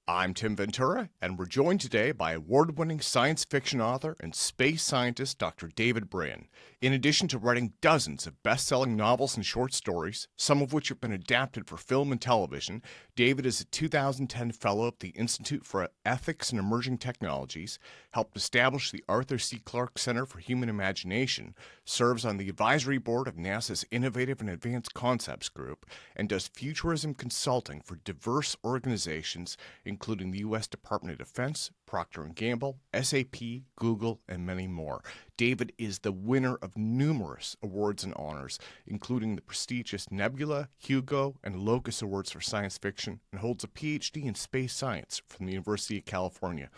I'm Tim Ventura, and we're joined today by award-winning science fiction author and space scientist Dr. David Brin. In addition to writing dozens of best-selling novels and short stories, some of which have been adapted for film and television, David is a 2010 Fellow of the Institute for Ethics and Emerging Technologies, helped establish the Arthur C. Clarke Center for Human Imagination, serves on the advisory board of NASA's Innovative and Advanced Concepts Group, and does futurism consulting for diverse organizations, including the U.S. Department of Defense, Procter & Gamble, SAP, Google, and many more. David is the winner of numerous awards and honors, including the prestigious Nebula, Hugo, and Locus Awards for Science Fiction, and holds a PhD in space science from the University of California.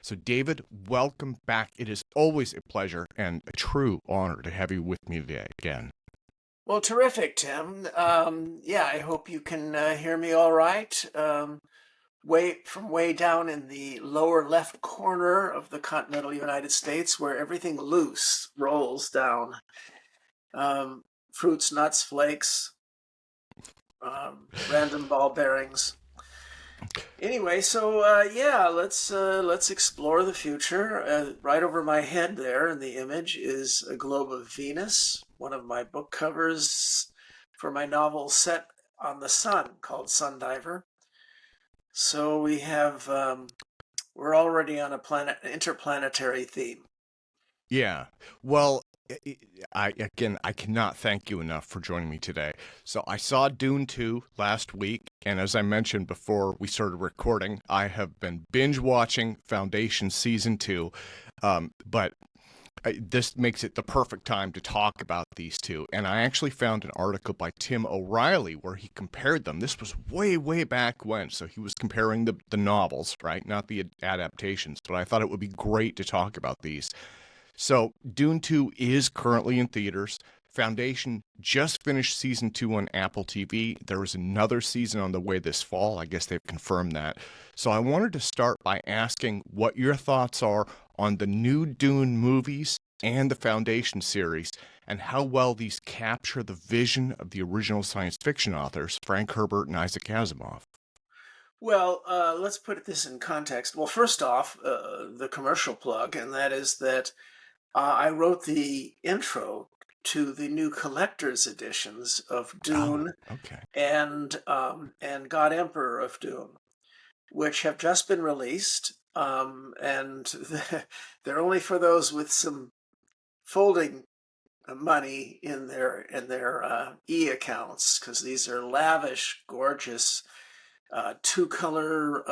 So David, welcome back. It is always a pleasure and a true honor to have you with me today again. Well, terrific, Tim. I hope you can hear me all right. Way down in the lower left corner of the continental United States, where everything loose rolls down. Fruits, nuts, flakes, random ball bearings. Anyway, so let's explore the future. Right over my head there in the image is a globe of Venus, one of my book covers for my novel set on the sun called Sundiver. So we have, we're already on a interplanetary theme. Yeah. Well, I cannot thank you enough for joining me today. So I saw Dune 2 last week, and as I mentioned before we started recording, I have been binge watching Foundation Season 2, but this makes it the perfect time to talk about these two. And I actually found an article by Tim O'Reilly where he compared them. This was way, way back when. So he was comparing the novels, right? Not the adaptations, but I thought it would be great to talk about these. So Dune 2 is currently in theaters. Foundation just finished season 2 on Apple TV. There is another season on the way this fall. I guess they've confirmed that. So I wanted to start by asking what your thoughts are on the new Dune movies and the Foundation series, and how well these capture the vision of the original science fiction authors, Frank Herbert and Isaac Asimov. Well, let's put this in context. Well, first off, the commercial plug, and that is that I wrote the intro to the new collector's editions of Dune and God Emperor of Dune, which have just been released, and they're only for those with some folding money in their e-accounts, because these are lavish, gorgeous two-color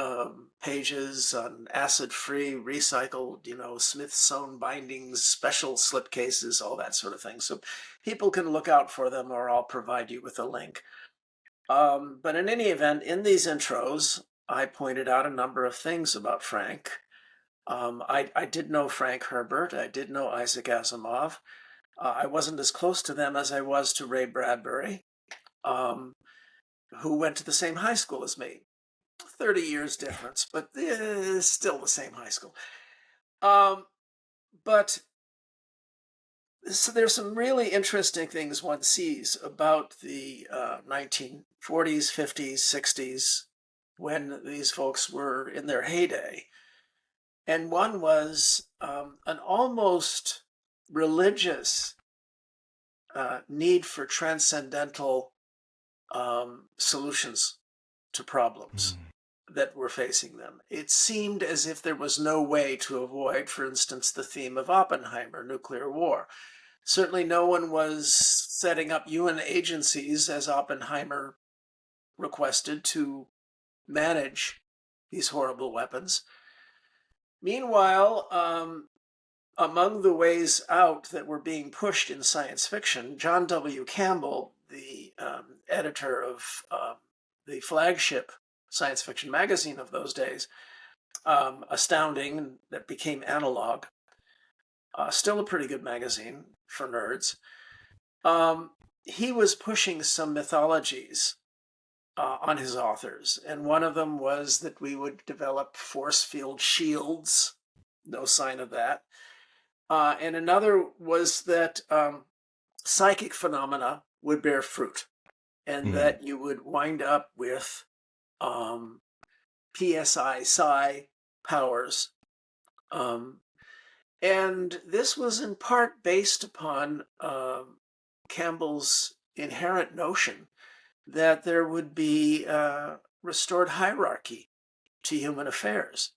pages on acid-free, recycled, Smith-sewn bindings, special slipcases, all that sort of thing. So people can look out for them, or I'll provide you with a link. But in any event, in these intros, I pointed out a number of things about Frank. I did know Frank Herbert. I did know Isaac Asimov. I wasn't as close to them as I was to Ray Bradbury, who went to the same high school as me. 30 years difference, but still the same high school. But so there's some really interesting things one sees about the 1940s, 50s, 60s, when these folks were in their heyday. And one was an almost religious need for transcendental solutions to problems that were facing them. It seemed as if there was no way to avoid, for instance, the theme of Oppenheimer, nuclear war. Certainly no one was setting up UN agencies, as Oppenheimer requested, to manage these horrible weapons. Meanwhile, among the ways out that were being pushed in science fiction, John W. Campbell, the editor of the flagship science fiction magazine of those days, Astounding, that became Analog, still a pretty good magazine for nerds, he was pushing some mythologies on his authors. And one of them was that we would develop force field shields. No sign of that. And another was that psychic phenomena would bear fruit, and that you would wind up with PSI psi powers. And this was in part based upon Campbell's inherent notion that there would be restored hierarchy to human affairs.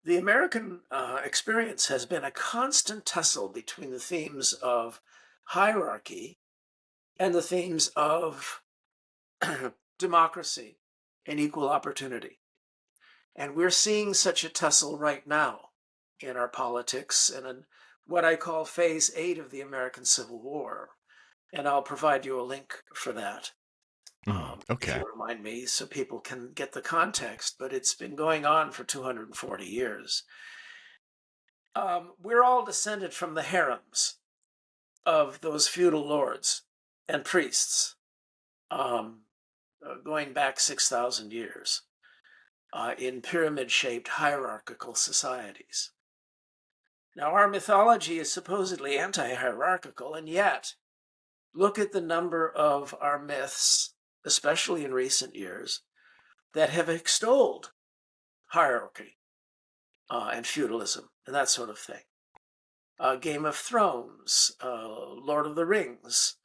The American experience has been a constant tussle between the themes of hierarchy and the themes of democracy and equal opportunity. And we're seeing such a tussle right now in our politics and in what I call phase 8 of the American Civil War. And I'll provide you a link for that. If you remind me, so people can get the context, but it's been going on for 240 years. We're all descended from the harems of those feudal lords and priests, going back 6,000 years, in pyramid-shaped hierarchical societies. Now, our mythology is supposedly anti-hierarchical, and yet, look at the number of our myths, especially in recent years, that have extolled hierarchy and feudalism and that sort of thing. Game of Thrones, Lord of the Rings,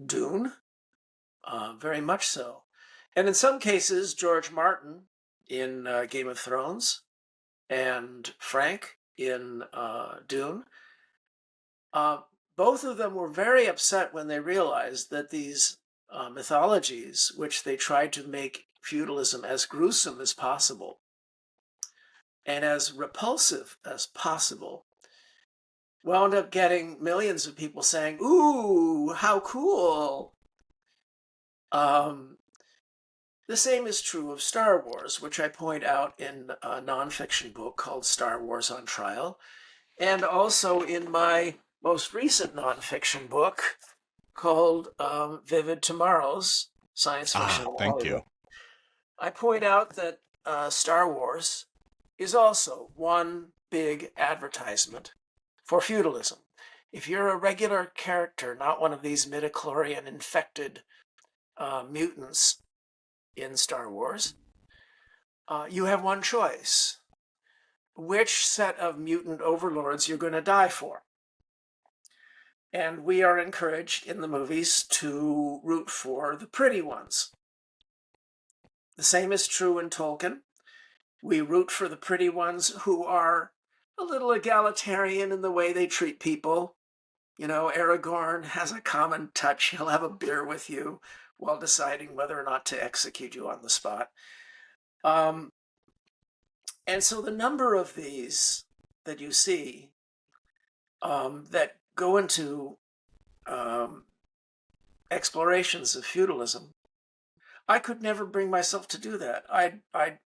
Dune, very much so. And in some cases, George Martin in Game of Thrones and Frank in Dune, both of them were very upset when they realized that these mythologies, which they tried to make feudalism as gruesome as possible and as repulsive as possible, wound up getting millions of people saying, "Ooh, how cool." The same is true of Star Wars, which I point out in a nonfiction book called Star Wars on Trial, and also in my most recent nonfiction book called Vivid Tomorrows, Science Fiction. Thank you. I point out that Star Wars is also one big advertisement for feudalism. If you're a regular character, not one of these midichlorian infected mutants in Star Wars, you have one choice: which set of mutant overlords you're going to die for. And we are encouraged in the movies to root for the pretty ones. The same is true in Tolkien. We root for the pretty ones who are a little egalitarian in the way they treat people. You know, Aragorn has a common touch. He'll have a beer with you while deciding whether or not to execute you on the spot. And so the number of these that you see that go into explorations of feudalism, I could never bring myself to do that. I'd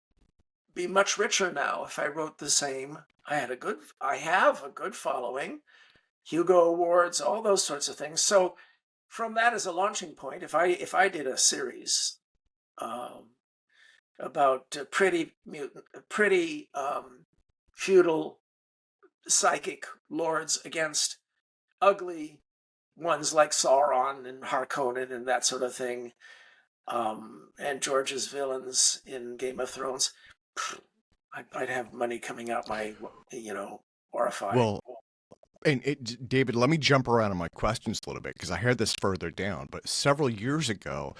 be much richer now if I wrote the same. I have a good following, Hugo Awards, all those sorts of things. So from that as a launching point, if I did a series about pretty feudal psychic lords against ugly ones like Sauron and Harkonnen and that sort of thing, and George's villains in Game of Thrones, I'd have money coming out my, horrifying. Well, and David, let me jump around on my questions a little bit because I heard this further down. But several years ago,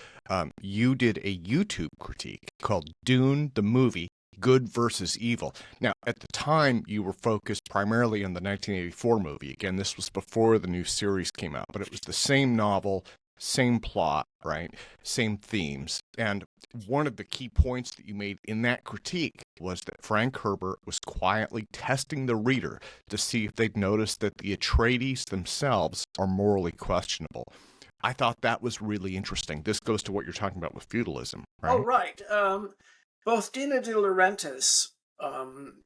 you did a YouTube critique called Dune, the movie, Good versus Evil. Now, at the time, you were focused primarily on the 1984 movie. Again, this was before the new series came out, but it was the same novel, same plot, right? Same themes. And one of the key points that you made in that critique was that Frank Herbert was quietly testing the reader to see if they'd noticed that the Atreides themselves are morally questionable. I thought that was really interesting. This goes to what you're talking about with feudalism, right? Oh, right. Both Dina De Laurentiis,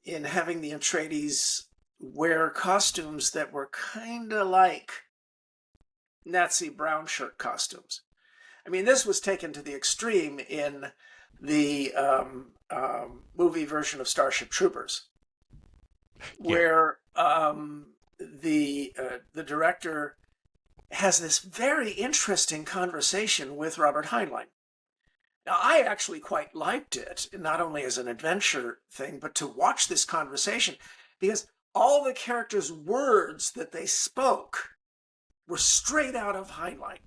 in having the Atreides wear costumes that were kind of like Nazi brown shirt costumes. I mean, this was taken to the extreme in the movie version of Starship Troopers, where the director has this very interesting conversation with Robert Heinlein. Now, I actually quite liked it, not only as an adventure thing, but to watch this conversation, because all the characters' words that they spoke were straight out of Heinlein.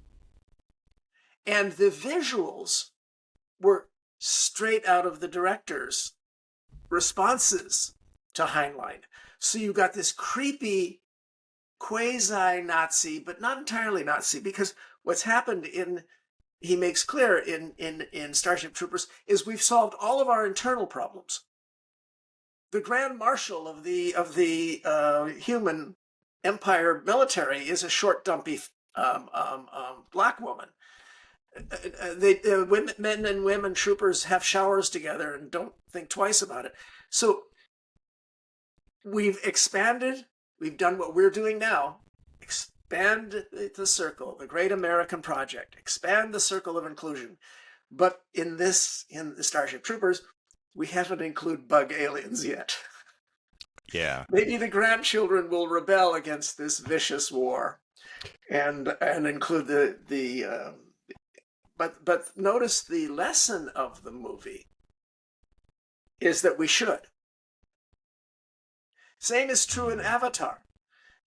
And the visuals were straight out of the director's responses to Heinlein. So you got this creepy quasi-Nazi, but not entirely Nazi, because what's happened he makes clear in Starship Troopers is we've solved all of our internal problems. The Grand Marshal of the human empire military is a short, dumpy black woman. Men and women troopers have showers together and don't think twice about it. So we've expanded. We've done what we're doing now. Expand the circle, the Great American Project. Expand the circle of inclusion. But in the Starship Troopers, we haven't included bug aliens yet. Yeah. Maybe the grandchildren will rebel against this vicious war, and include the. But notice the lesson of the movie is that we should. Same is true in Avatar.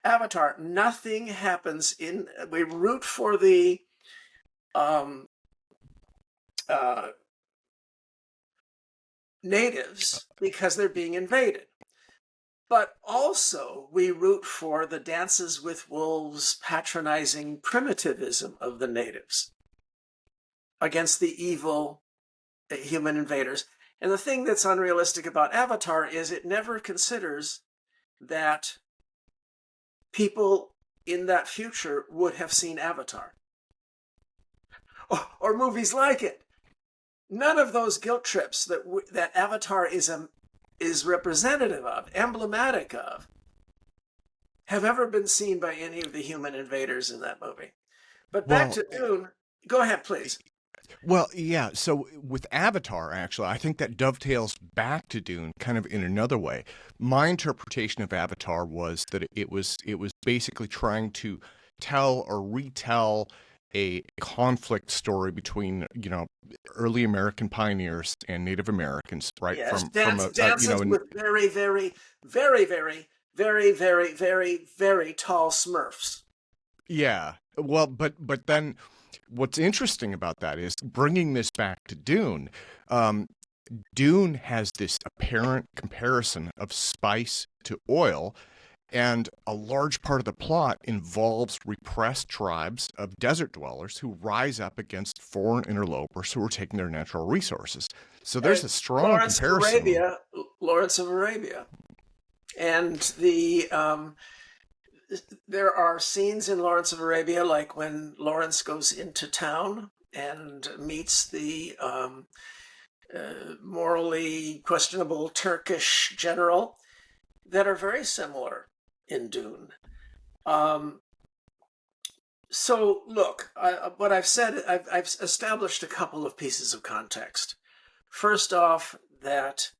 Avatar, nothing happens we root for the natives because they're being invaded. But also we root for the dances with wolves, patronizing primitivism of the natives against the evil human invaders. And the thing that's unrealistic about Avatar is it never considers that people in that future would have seen Avatar. Or movies like it. None of those guilt trips that Avatar is representative of, emblematic of, have ever been seen by any of the human invaders in that movie. But back to Dune. Go ahead, please. Well, yeah. So with Avatar, actually, I think that dovetails back to Dune kind of in another way. My interpretation of Avatar was that it was basically trying to tell or retell a conflict story between, early American pioneers and Native Americans, right? Yes, dances with very, very, very, very, very, very, very, very tall Smurfs. Yeah. Well, but then what's interesting about that is bringing this back to Dune. Dune has this apparent comparison of spice to oil, and a large part of the plot involves repressed tribes of desert dwellers who rise up against foreign interlopers who are taking their natural resources. So there's a strong comparison. Lawrence of Arabia. And there are scenes in Lawrence of Arabia, like when Lawrence goes into town and meets the morally questionable Turkish general, that are very similar in Dune. So look, what I've said, I've established a couple of pieces of context. First off, that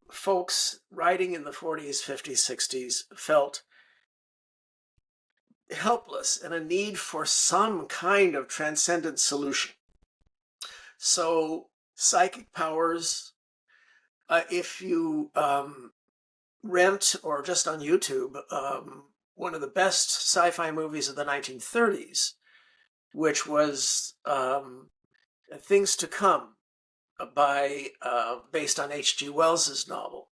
folks writing in the 40s, 50s, 60s felt helpless and a need for some kind of transcendent solution. So psychic powers, if you rent or just on YouTube, one of the best sci-fi movies of the 1930s, which was Things to Come, based on H.G. Wells's novel.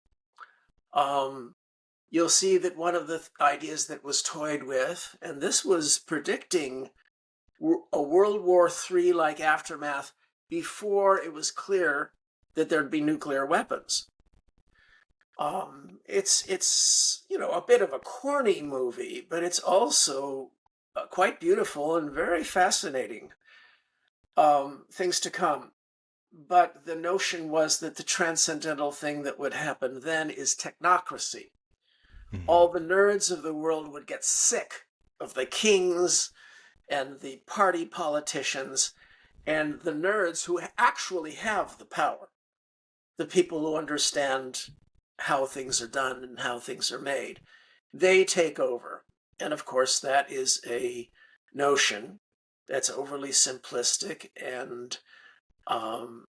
You'll see that one of the ideas that was toyed with, and this was predicting a World War III-like aftermath before it was clear that there'd be nuclear weapons. It's a bit of a corny movie, but it's also quite beautiful and very fascinating. Things to Come. But the notion was that the transcendental thing that would happen then is technocracy. Mm-hmm. All the nerds of the world would get sick of the kings and the party politicians, and the nerds who actually have the power, the people who understand how things are done and how things are made, they take over. And of course, that is a notion that's overly simplistic and Um,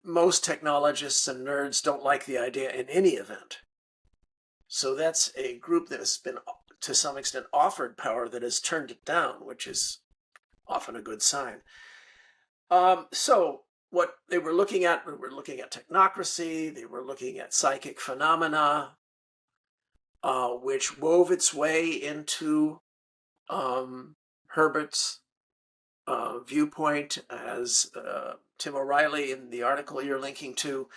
most technologists and nerds don't like the idea in any event. So that's a group that has been, to some extent, offered power that has turned it down, which is often a good sign. So what they were looking at, we were looking at technocracy, they were looking at psychic phenomena, which wove its way into Herbert's viewpoint, as Tim O'Reilly in the article you're linking to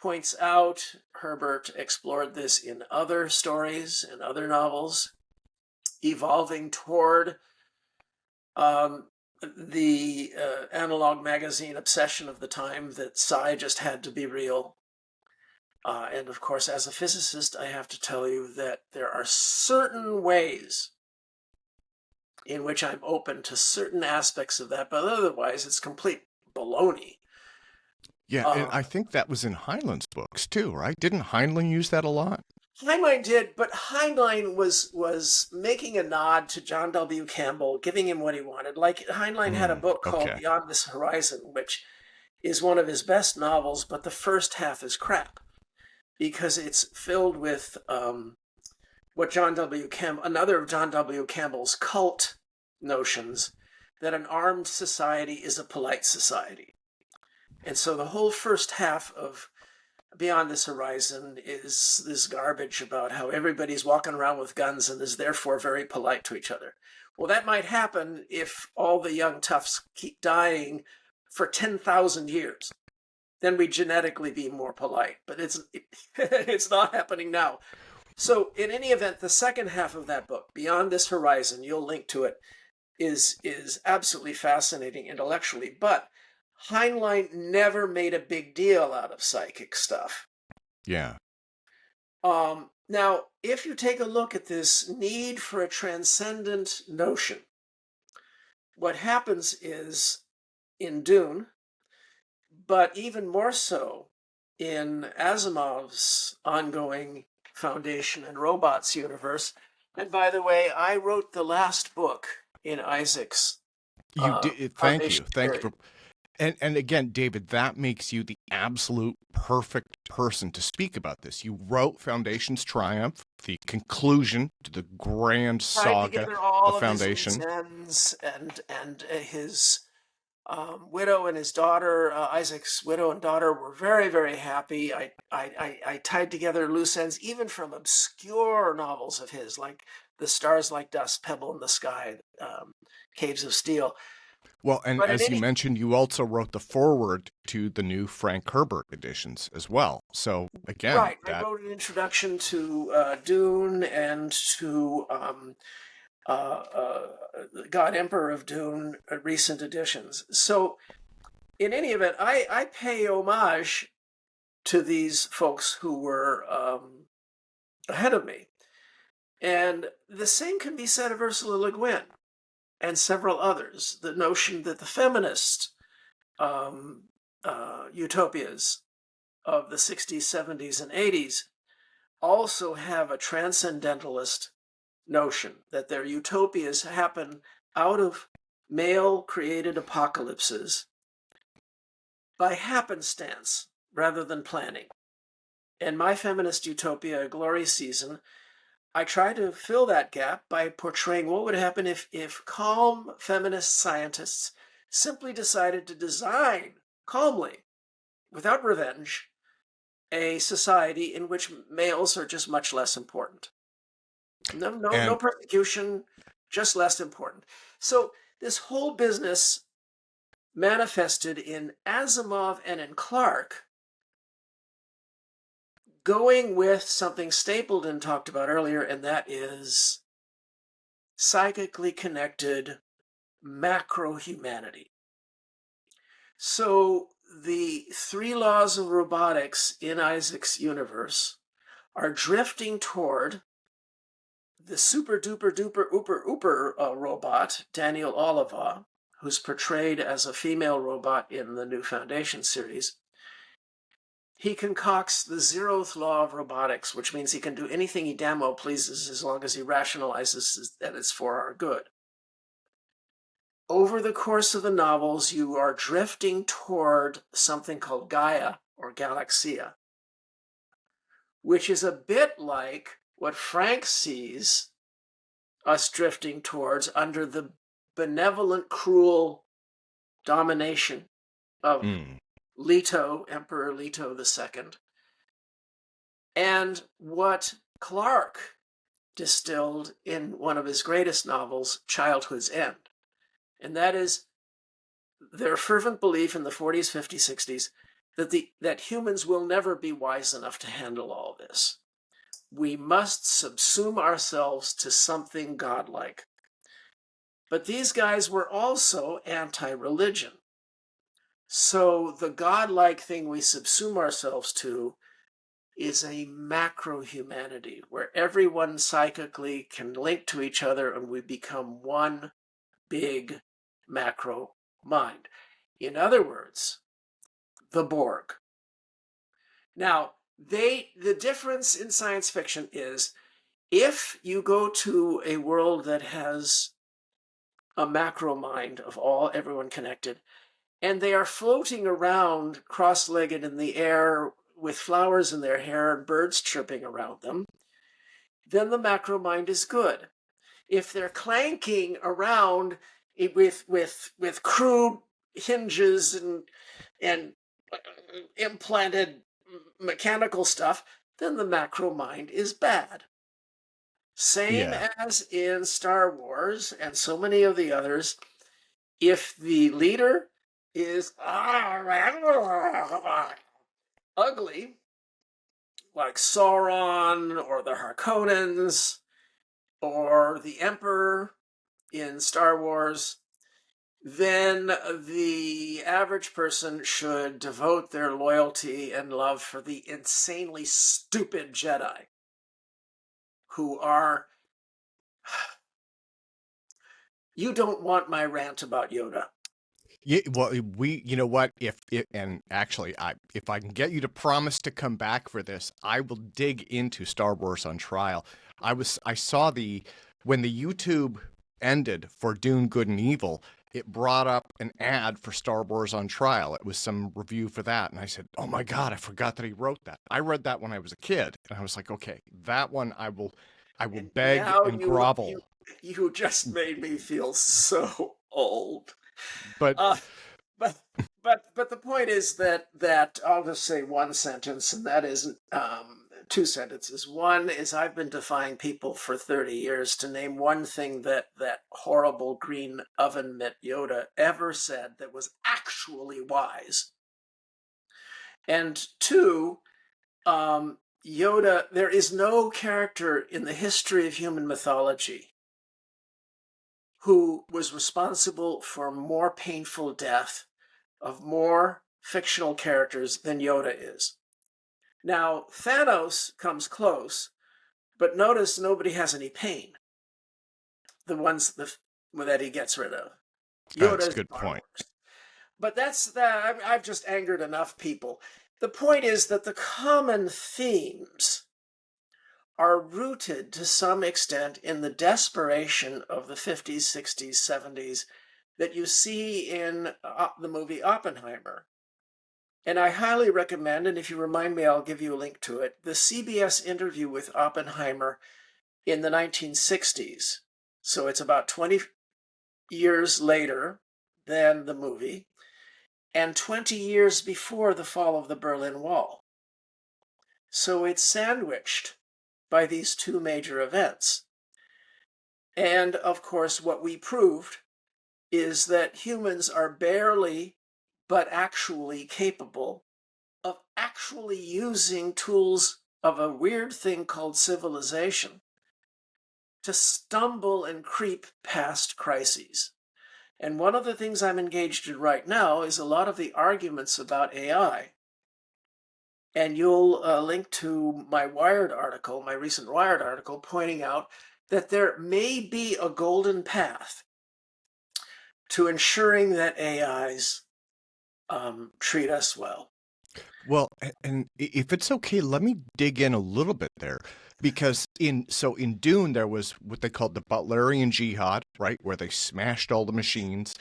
points out. Herbert explored this in other stories and other novels, evolving toward the analog magazine obsession of the time that sci just had to be real. And of course, as a physicist, I have to tell you that there are certain ways in which I'm open to certain aspects of that, but otherwise it's complete baloney. Yeah, and I think that was in Heinlein's books too, right? Didn't Heinlein use that a lot? Heinlein did, but Heinlein was making a nod to John W. Campbell, giving him what he wanted. Like, Heinlein had a book called Beyond This Horizon, which is one of his best novels, but the first half is crap because it's filled with what another of John W. Campbell's cult notions, that an armed society is a polite society. And so the whole first half of Beyond This Horizon is this garbage about how everybody's walking around with guns and is therefore very polite to each other. Well, that might happen if all the young toughs keep dying for 10,000 years. Then we'd genetically be more polite, but it's not happening now. So in any event, the second half of that book, Beyond This Horizon, you'll link to it, is absolutely fascinating intellectually, but Heinlein never made a big deal out of psychic stuff. Yeah. Now, if you take a look at this need for a transcendent notion, what happens is in Dune, but even more so in Asimov's ongoing Foundation and Robots universe. And by the way, I wrote the last book in Isaac's. You did. Thank you. Thank you for. And again, David, that makes you the absolute perfect person to speak about this. You wrote Foundation's Triumph, the conclusion to the grand saga of Foundation. And his widow and his daughter, Isaac's widow and daughter, were very, very happy. I tied together loose ends, even from obscure novels of his, like The Stars Like Dust, Pebble in the Sky, Caves of Steel. Well, and as you mentioned, you also wrote the foreword to the new Frank Herbert editions as well. So again, right, I wrote an introduction to Dune and to God Emperor of Dune, recent editions. So in any event, I pay homage to these folks who were ahead of me. And the same can be said of Ursula Le Guin and several others. The notion that the feminist utopias of the 60s, 70s, and 80s also have a transcendentalist notion that their utopias happen out of male-created apocalypses by happenstance rather than planning. In my feminist utopia, Glory Season, I try to fill that gap by portraying what would happen if calm feminist scientists simply decided to design calmly, without revenge, a society in which males are just much less important. No persecution, just less important. So this whole business manifested in Asimov and in Clarke, going with something Stapleton talked about earlier, and that is psychically connected macro-humanity. So the three laws of robotics in Isaac's universe are drifting toward the super duper duper ooper ooper robot, Daniel Oliva, who's portrayed as a female robot in the New Foundation series. He concocts the zeroth law of robotics, which means he can do anything he damn well pleases as long as he rationalizes that it's for our good. over the course of the novels, you are drifting toward something called Gaia or Galaxia, which is a bit like what Frank sees us drifting towards under the benevolent, cruel domination of Leto, Emperor Leto II, and what Clarke distilled in one of his greatest novels, Childhood's End. And that is their fervent belief in the 40s, 50s, 60s that humans will never be wise enough to handle all this. We must subsume ourselves to something godlike. But these guys were also anti-religion. So the godlike thing we subsume ourselves to is a macro humanity where everyone psychically can link to each other and we become one big macro mind. In other words, the Borg. Now, the difference in science fiction is if you go to a world that has a macro mind of everyone connected, and they are floating around cross-legged in the air with flowers in their hair and birds chirping around them, then the macro mind is good. If they're clanking around with crude hinges and implanted mechanical stuff, then the macro mind is bad. Same as in Star Wars and so many of the others, if the leader is ugly, like Sauron or the Harkonnens or the Emperor in Star Wars, then the average person should devote their loyalty and love for the insanely stupid Jedi who are... You don't want my rant about Yoda. Yeah, well, you know what? And actually, if I can get you to promise to come back for this, I will dig into Star Wars on Trial. I saw when the YouTube ended for Dune: Good and Evil, it brought up an ad for Star Wars on Trial. It was some review for that, and I said, "Oh my God, I forgot that he wrote that." I read that when I was a kid, and I was like, "Okay, that one I will beg and grovel." You just made me feel so old. But But the point is that I'll just say one sentence, and that is two sentences. One is I've been defying people for 30 years to name one thing that horrible green oven mitt Yoda ever said that was actually wise. And two, Yoda, there is no character in the history of human mythology who was responsible for more painful death of more fictional characters than Yoda is. Now, Thanos comes close, but notice nobody has any pain. The ones that he gets rid of. That's a good point. But that's that. I've just angered enough people. The point is that the common themes are rooted to some extent in the desperation of the 50s, 60s, 70s that you see in the movie Oppenheimer. And I highly recommend, and if you remind me, I'll give you a link to it, the CBS interview with Oppenheimer in the 1960s. So it's about 20 years later than the movie, and 20 years before the fall of the Berlin Wall. So it's sandwiched by these two major events. And of course, what we proved is that humans are barely, but actually capable of actually using tools of a weird thing called civilization to stumble and creep past crises. And one of the things I'm engaged in right now is a lot of the arguments about AI. And you'll link to my Wired article, my recent Wired article, pointing out that there may be a golden path to ensuring that AIs treat us well. Well, and if it's okay, let me dig in a little bit there. Because in Dune there was what they called the Butlerian Jihad, right, where they smashed all the machines,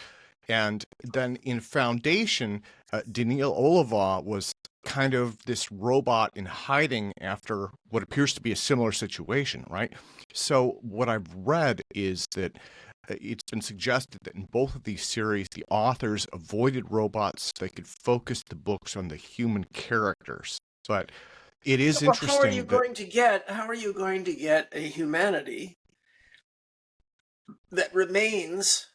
and then in Foundation, Daniil Olivaw was kind of this robot in hiding after what appears to be a similar situation, right? So what I've read is that it's been suggested that in both of these series, the authors avoided robots so they could focus the books on the human characters. But it is Well, how are you interesting that going to get a humanity that remains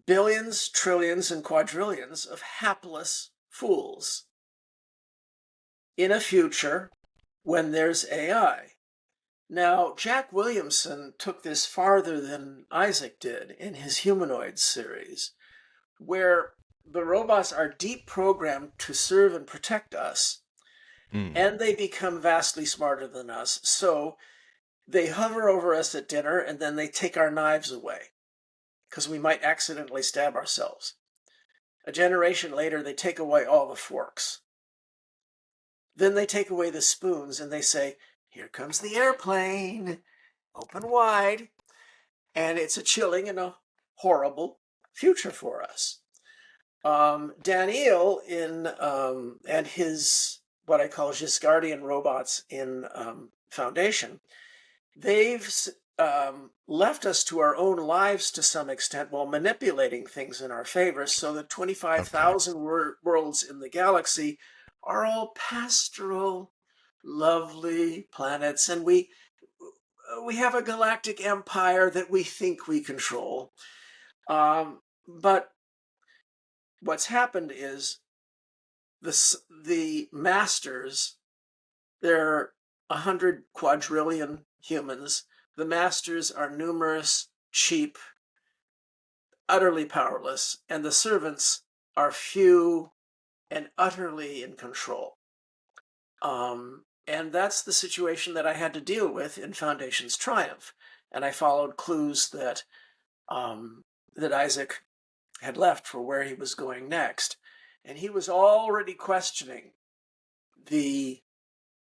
billions, trillions, and quadrillions of hapless fools in a future when there's AI? Now, Jack Williamson took this farther than Isaac did in his Humanoids series, where the robots are deep programmed to serve and protect us, and they become vastly smarter than us. So they hover over us at dinner, and then they take our knives away because we might accidentally stab ourselves. A generation later, they take away all the forks. Then they take away the spoons, and they say, "Here comes the airplane, open wide." And it's a chilling and a horrible future for us. Daniel and his what I call Giscardian robots in Foundation, they've left us to our own lives to some extent while manipulating things in our favor. So the 25,000 worlds in the galaxy are all pastoral, lovely planets, and we have a galactic empire that we think we control. But what's happened is the masters, there are 100 quadrillion humans. The masters are numerous, cheap, utterly powerless, and the servants are few and utterly in control. And that's the situation that I had to deal with in Foundation's Triumph. And I followed clues that that Isaac had left for where he was going next. And he was already questioning the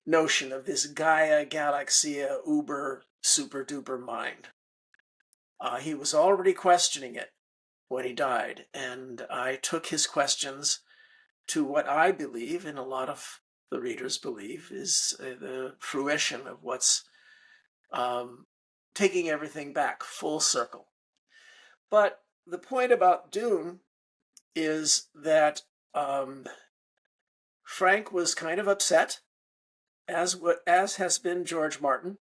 notion of this Gaia, Galaxia, Uber, super duper mind. He was already questioning it when he died. And I took his questions to what I believe, and a lot of the readers believe, is the fruition of what's taking everything back full circle. But the point about Dune is that Frank was kind of upset, as has been George Martin,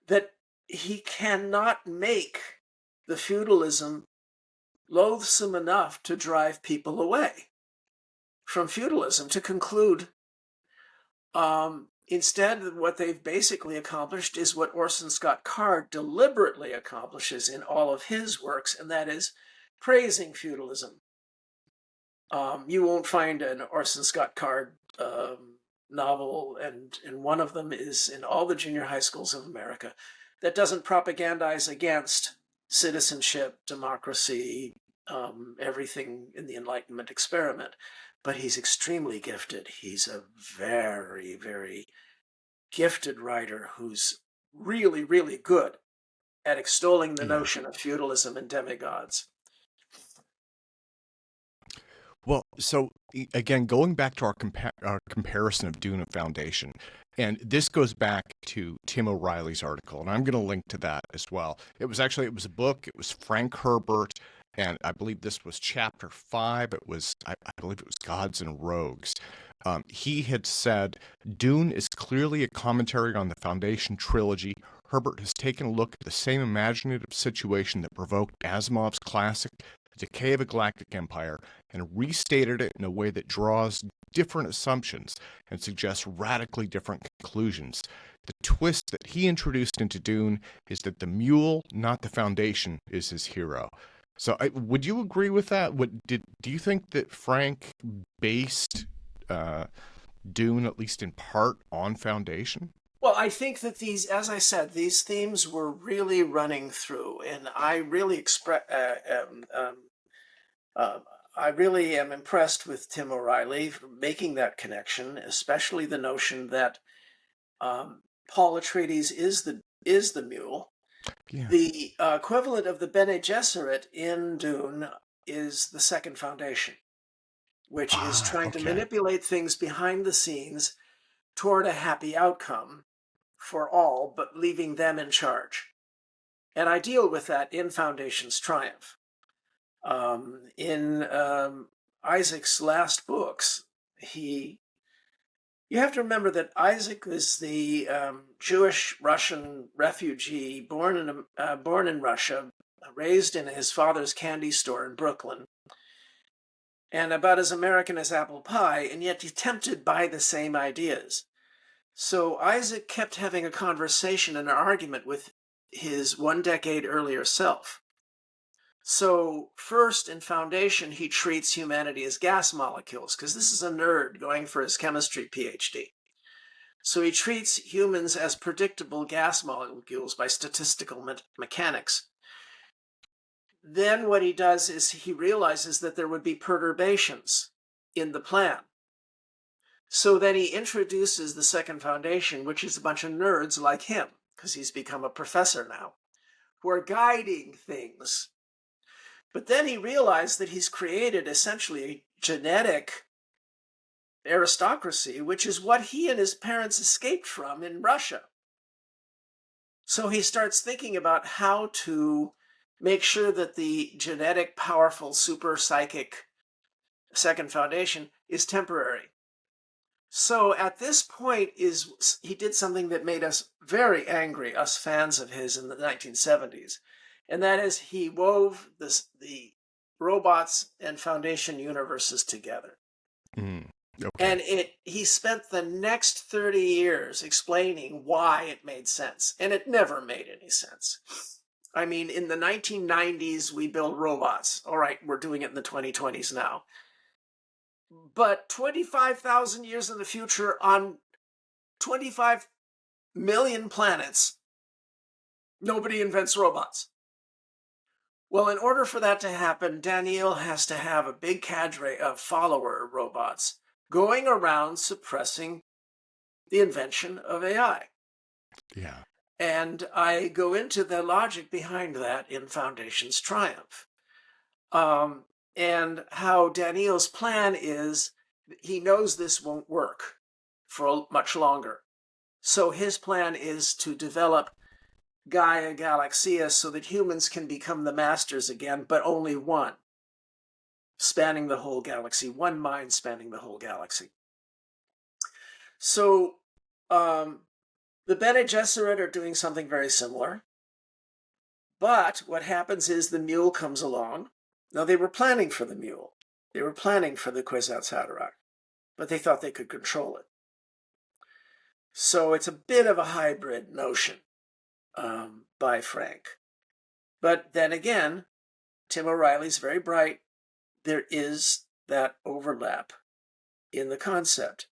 that he cannot make the feudalism loathsome enough to drive people away from feudalism, to conclude instead, what they've basically accomplished is what Orson Scott Card deliberately accomplishes in all of his works, and that is praising feudalism. You won't find an Orson Scott Card novel, and one of them is in all the junior high schools of America, that doesn't propagandize against citizenship, democracy, everything in the Enlightenment experiment. But he's extremely gifted. He's a very, very gifted writer who's really, really good at extolling the notion of feudalism and demigods. Well, so again, going back to our comparison of Dune and Foundation, and this goes back to Tim O'Reilly's article, and I'm going to link to that as well. It was a book. It was Frank Herbert, and I believe this was chapter 5. I believe it was Gods and Rogues. He had said, Dune is clearly a commentary on the Foundation trilogy. Herbert has taken a look at the same imaginative situation that provoked Asimov's classic, The Decay of a Galactic Empire, and restated it in a way that draws different assumptions and suggests radically different conclusions. The twist that he introduced into Dune is that the Mule, not the Foundation, is his hero. So would you agree with that? Do you think that Frank based Dune, at least in part, on Foundation? Well, I think that these, as I said, these themes were really running through, and I really I really am impressed with Tim O'Reilly for making that connection, especially the notion that Paul Atreides is the Mule. Yeah. The equivalent of the Bene Gesserit in Dune is the Second Foundation, which is trying to Okay. manipulate things behind the scenes toward a happy outcome for all, but leaving them in charge. And I deal with that in Foundation's Triumph. In Isaac's last books, you have to remember that Isaac was the Jewish Russian refugee born in Russia, raised in his father's candy store in Brooklyn, and about as American as apple pie, and yet tempted by the same ideas. So Isaac kept having a conversation and an argument with his 1 decade earlier self. So first in Foundation, he treats humanity as gas molecules, because this is a nerd going for his chemistry PhD. So he treats humans as predictable gas molecules by statistical mechanics. Then what he does is he realizes that there would be perturbations in the plan. So then he introduces the Second Foundation, which is a bunch of nerds like him, because he's become a professor now, who are guiding things. But then he realized that he's created essentially a genetic aristocracy, which is what he and his parents escaped from in Russia. So he starts thinking about how to make sure that the genetic, powerful, super psychic Second Foundation is temporary. So at this point he did something that made us very angry, us fans of his in the 1970s. And that is he wove the robots and Foundation universes together. Okay. And he spent the next 30 years explaining why it made sense. And it never made any sense. I mean, in the 1990s, we built robots. All right, we're doing it in the 2020s now. But 25,000 years in the future on 25 million planets, nobody invents robots. Well, in order for that to happen, Daniel has to have a big cadre of follower robots going around suppressing the invention of AI. Yeah. And I go into the logic behind that in Foundation's Triumph. And how Daniel's plan is, he knows this won't work for much longer. So his plan is to develop Gaia Galaxia so that humans can become the masters again, but only one, spanning the whole galaxy, one mind spanning the whole galaxy. So the Bene Gesserit are doing something very similar. But what happens is the Mule comes along. Now, they were planning for the Mule. They were planning for the Kwisatz Haderach, but they thought they could control it. So it's a bit of a hybrid notion by Frank. But then again, Tim O'Reilly's very bright. There is that overlap in the concept.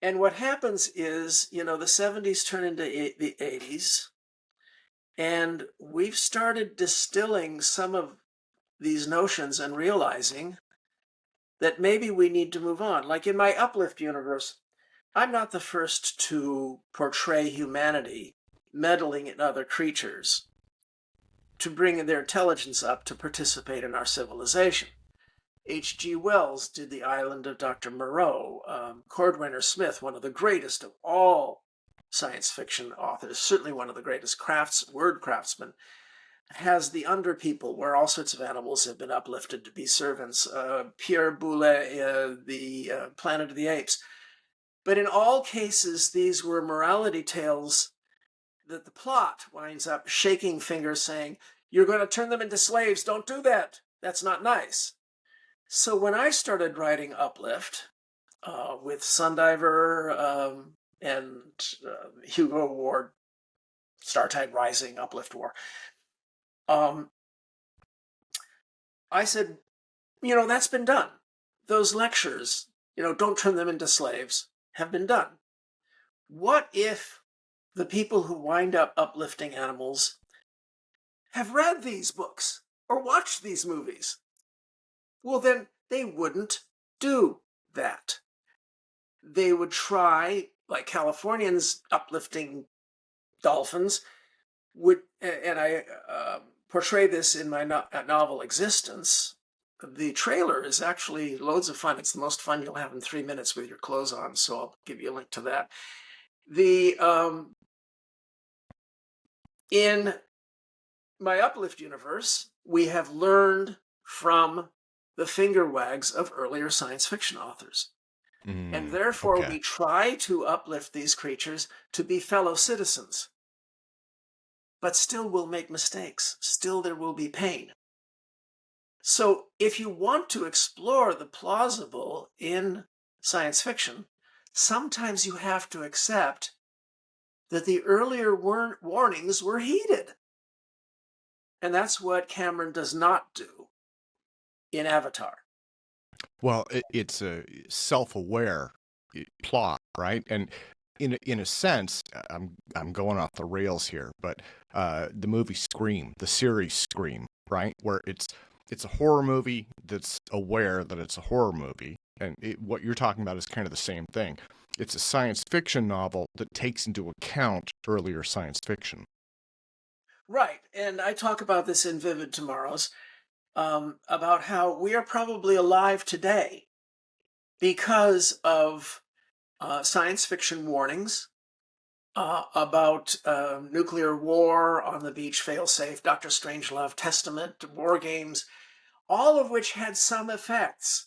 And what happens is, the 70s turn into the 80s, and we've started distilling some of these notions and realizing that maybe we need to move on. Like in my Uplift universe, I'm not the first to portray humanity meddling in other creatures to bring their intelligence up to participate in our civilization. H.G. Wells did The Island of Dr. Moreau. Cordwainer Smith, one of the greatest of all science fiction authors, certainly one of the greatest word craftsmen, has The Underpeople, where all sorts of animals have been uplifted to be servants. Pierre Boulet, The Planet of the Apes. But in all cases, these were morality tales that the plot winds up shaking fingers saying, you're going to turn them into slaves. Don't do that. That's not nice. So when I started writing Uplift with Sundiver and Hugo Award, Startide Rising, Uplift War, I said, that's been done. Those lectures, don't turn them into slaves, have been done. What if the people who wind up uplifting animals have read these books or watched these movies? Well, then they wouldn't do that. They would try like Californians uplifting dolphins would, and I portray this in my novel Existence. The trailer is actually loads of fun. It's the most fun you'll have in 3 minutes with your clothes on, so I'll give you a link to that. The in my Uplift universe, we have learned from the finger wags of earlier science fiction authors. And therefore, Okay. we try to uplift these creatures to be fellow citizens. But still we'll make mistakes. Still there will be pain. So if you want to explore the plausible in science fiction, sometimes you have to accept that the earlier warnings were heeded. And that's what Cameron does not do in Avatar. Well, it's a self-aware plot, right? And in a sense, I'm going off the rails here, but the movie Scream, the series Scream, right, where it's a horror movie that's aware that it's a horror movie, and what you're talking about is kind of the same thing. It's a science fiction novel that takes into account earlier science fiction. Right, and I talk about this in Vivid Tomorrows, about how we are probably alive today because of science fiction warnings about nuclear war, On the Beach, Failsafe, Dr. Strangelove, Testament, War Games, all of which had some effects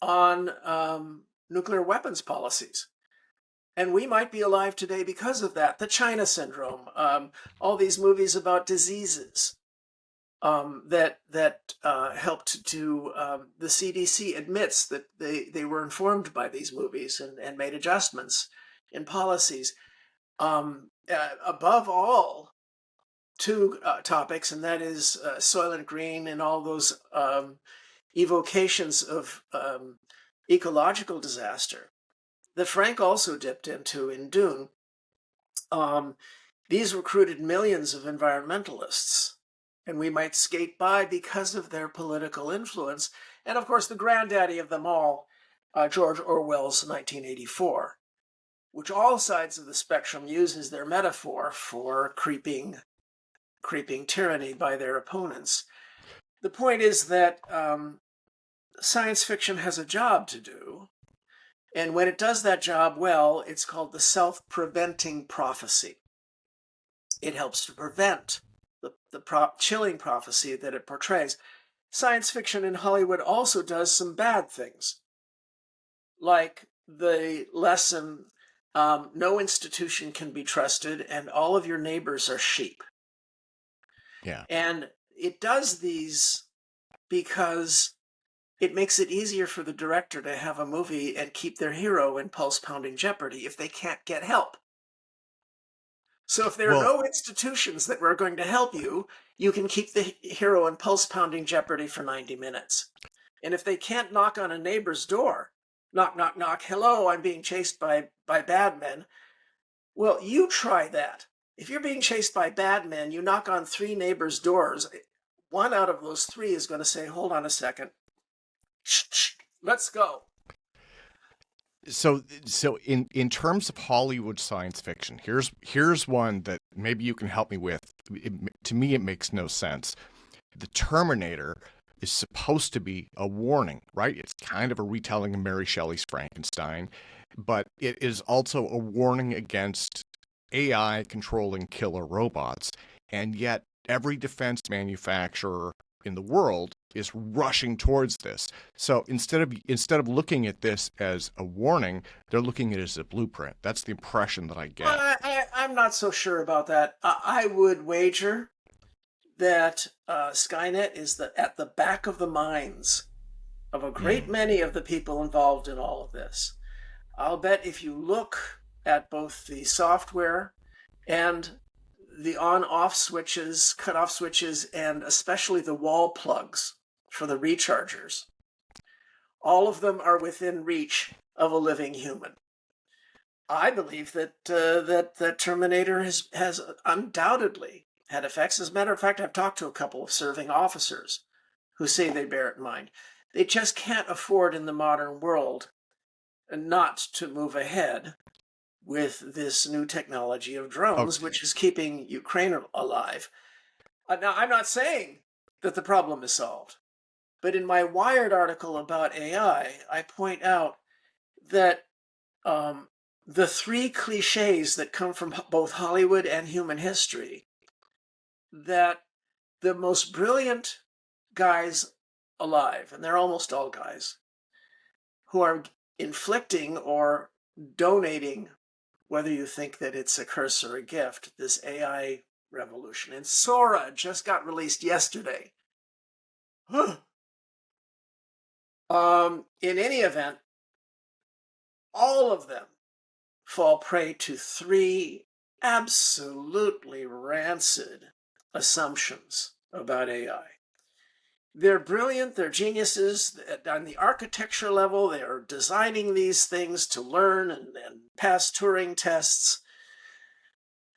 on nuclear weapons policies. And we might be alive today because of that. The China Syndrome, all these movies about diseases that helped to, the CDC admits that they were informed by these movies and made adjustments in policies. Above all, two topics, and that is Soylent Green and all those evocations of ecological disaster that Frank also dipped into in Dune. These recruited millions of environmentalists, and we might skate by because of their political influence. And of course, the granddaddy of them all, George Orwell's 1984, which all sides of the spectrum use as their metaphor for creeping tyranny by their opponents. The point is that science fiction has a job to do, and when it does that job well, it's called the self-preventing prophecy. It helps to prevent the chilling prophecy that it portrays. Science fiction in Hollywood also does some bad things, like the lesson, no institution can be trusted and all of your neighbors are sheep. Yeah. And it does these because it makes it easier for the director to have a movie and keep their hero in pulse-pounding jeopardy if they can't get help. So if there are Well, no institutions that are going to help you, you can keep the hero in pulse-pounding jeopardy for 90 minutes. And if they can't knock on a neighbor's door, knock, knock, knock, hello, I'm being chased by bad men, well, you try that. If you're being chased by bad men, you knock on 3 neighbors' doors. One out of those 3 is going to say, hold on a second. Shh, shh, let's go. so in terms of Hollywood science fiction, here's one that maybe you can help me with. To me, it makes no sense. The Terminator is supposed to be a warning, right? It's kind of a retelling of Mary Shelley's Frankenstein, but it is also a warning against AI controlling killer robots. And yet, every defense manufacturer in the world is rushing towards this. So instead of looking at this as a warning, they're looking at it as a blueprint. That's the impression that I get. I'm not so sure about that. I would wager that Skynet is at the back of the minds of a great many of the people involved in all of this. I'll bet if you look at both the software and the on-off switches, cut-off switches, and especially the wall plugs for the rechargers, all of them are within reach of a living human. I believe that that Terminator has undoubtedly had effects. As a matter of fact, I've talked to a couple of serving officers who say they bear it in mind. They just can't afford in the modern world not to move ahead with this new technology of drones, Okay. which is keeping Ukraine alive. Now, I'm not saying that the problem is solved, but in my Wired article about AI, I point out that the three cliches that come from both Hollywood and human history, that the most brilliant guys alive, and they're almost all guys, who are inflicting or donating, whether you think that it's a curse or a gift, this AI revolution. And Sora just got released yesterday. In any event, all of them fall prey to three absolutely rancid assumptions about AI. They're brilliant, they're geniuses. On the architecture level, they are designing these things to learn and pass Turing tests.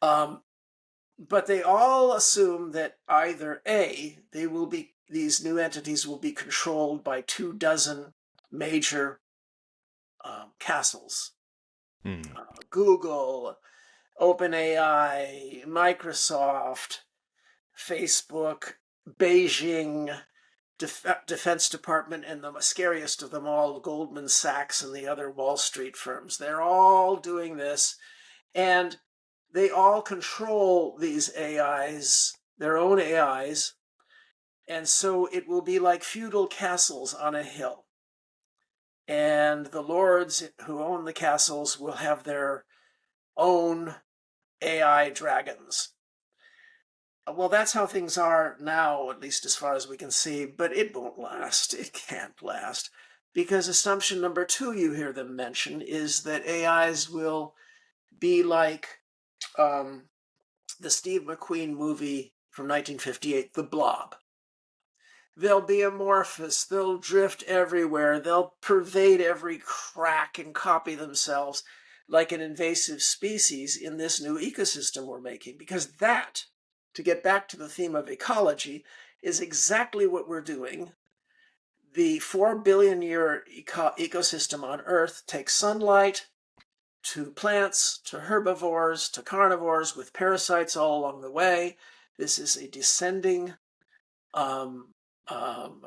But they all assume that either A, these new entities will be controlled by 24 major castles. Google, OpenAI, Microsoft, Facebook, Beijing, Defense Department, and the scariest of them all, Goldman Sachs and the other Wall Street firms. They're all doing this, and they all control these AIs, their own AIs, and so it will be like feudal castles on a hill. And the lords who own the castles will have their own AI dragons. Well, that's how things are now, at least as far as we can see, but it won't last. It can't last. Because assumption number 2 you hear them mention is that AIs will be like the Steve McQueen movie from 1958, The Blob. They'll be amorphous, they'll drift everywhere, they'll pervade every crack and copy themselves like an invasive species in this new ecosystem we're making. Because that, to get back to the theme of ecology, is exactly what we're doing. The 4 billion year ecosystem on Earth takes sunlight to plants, to herbivores, to carnivores, with parasites all along the way. This is a descending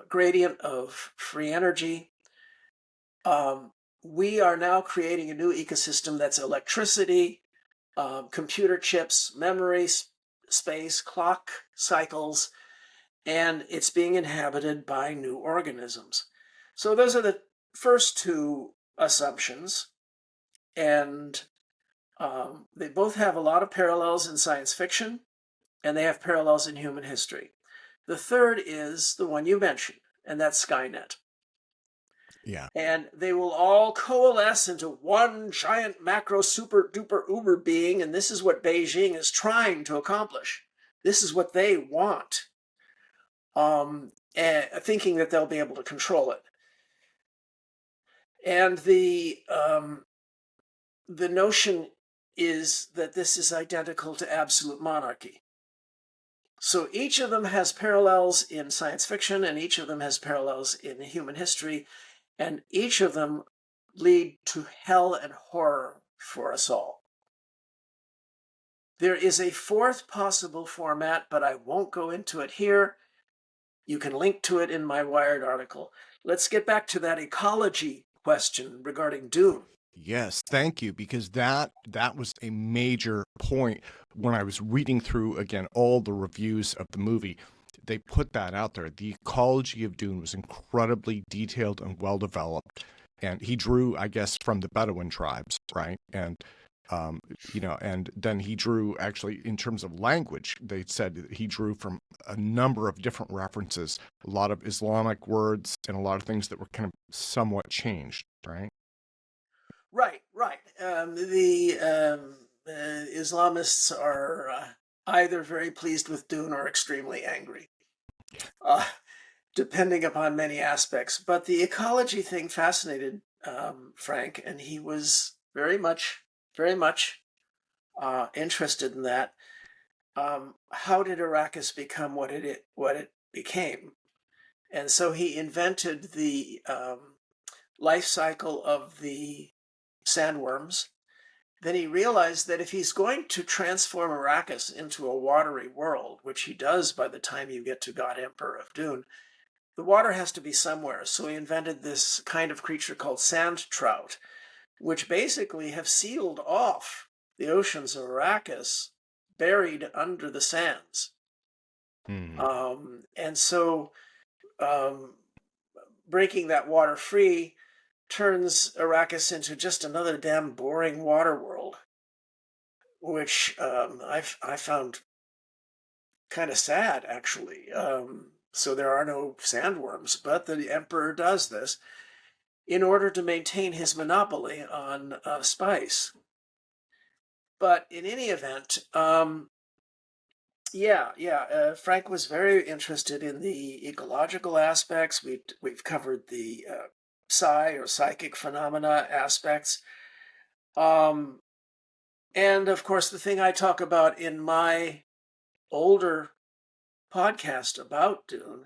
gradient of free energy. We are now creating a new ecosystem that's electricity, computer chips, memory, space, clock cycles, and it's being inhabited by new organisms. So those are the first two assumptions, and they both have a lot of parallels in science fiction, and they have parallels in human history. The third is the one you mentioned, and that's Skynet. Yeah. And they will all coalesce into one giant macro super duper uber being, and this is what Beijing is trying to accomplish. This is what they want, thinking that they'll be able to control it. And the notion is that this is identical to absolute monarchy. So each of them has parallels in science fiction, and each of them has parallels in human history, and each of them lead to hell and horror for us all. There is a fourth possible format, but I won't go into it here. You can link to it in my Wired article. Let's get back to that ecology question regarding Dune. Yes, thank you, because that was a major point when I was reading through again all the reviews of the movie. They put that out there. The ecology of Dune was incredibly detailed and well developed, and he drew, I guess, from the Bedouin tribes, right? And and then he drew, actually, in terms of language, they said that he drew from a number of different references, a lot of Islamic words, and a lot of things that were kind of somewhat changed, right? Right. The Islamists are either very pleased with Dune or extremely angry, depending upon many aspects. But the ecology thing fascinated Frank, and he was very much interested in that. How did Arrakis become what it became? And so he invented the life cycle of the sandworms. Then he realized that if he's going to transform Arrakis into a watery world, which he does by the time you get to God Emperor of Dune, the water has to be somewhere. So he invented this kind of creature called sand trout, which basically have sealed off the oceans of Arrakis, buried under the sands. And so breaking that water free turns Arrakis into just another damn boring water world, which I found kind of sad, actually. So there are no sandworms, but the Emperor does this in order to maintain his monopoly on spice. But in any event, Frank was very interested in the ecological aspects. We've covered the psi or psychic phenomena aspects. And of course, the thing I talk about in my older podcast about Dune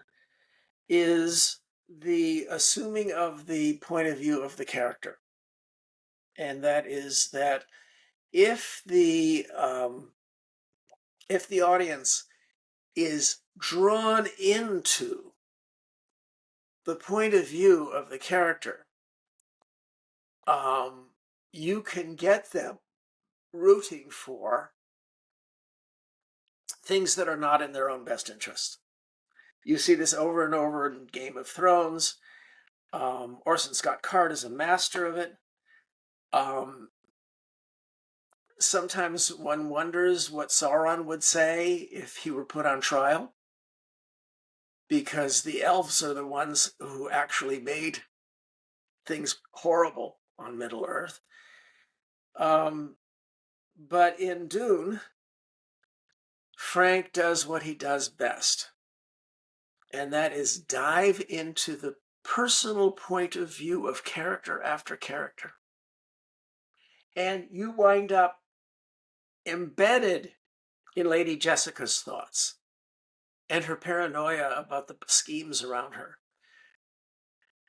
is the assuming of the point of view of the character. And that is that if the audience is drawn into the point of view of the character, you can get them rooting for things that are not in their own best interest. You see this over and over in Game of Thrones. Orson Scott Card is a master of it. Sometimes one wonders what Sauron would say if he were put on trial, because the elves are the ones who actually made things horrible on Middle-earth. But in Dune, Frank does what he does best, and that is dive into the personal point of view of character after character. And you wind up embedded in Lady Jessica's thoughts and her paranoia about the schemes around her.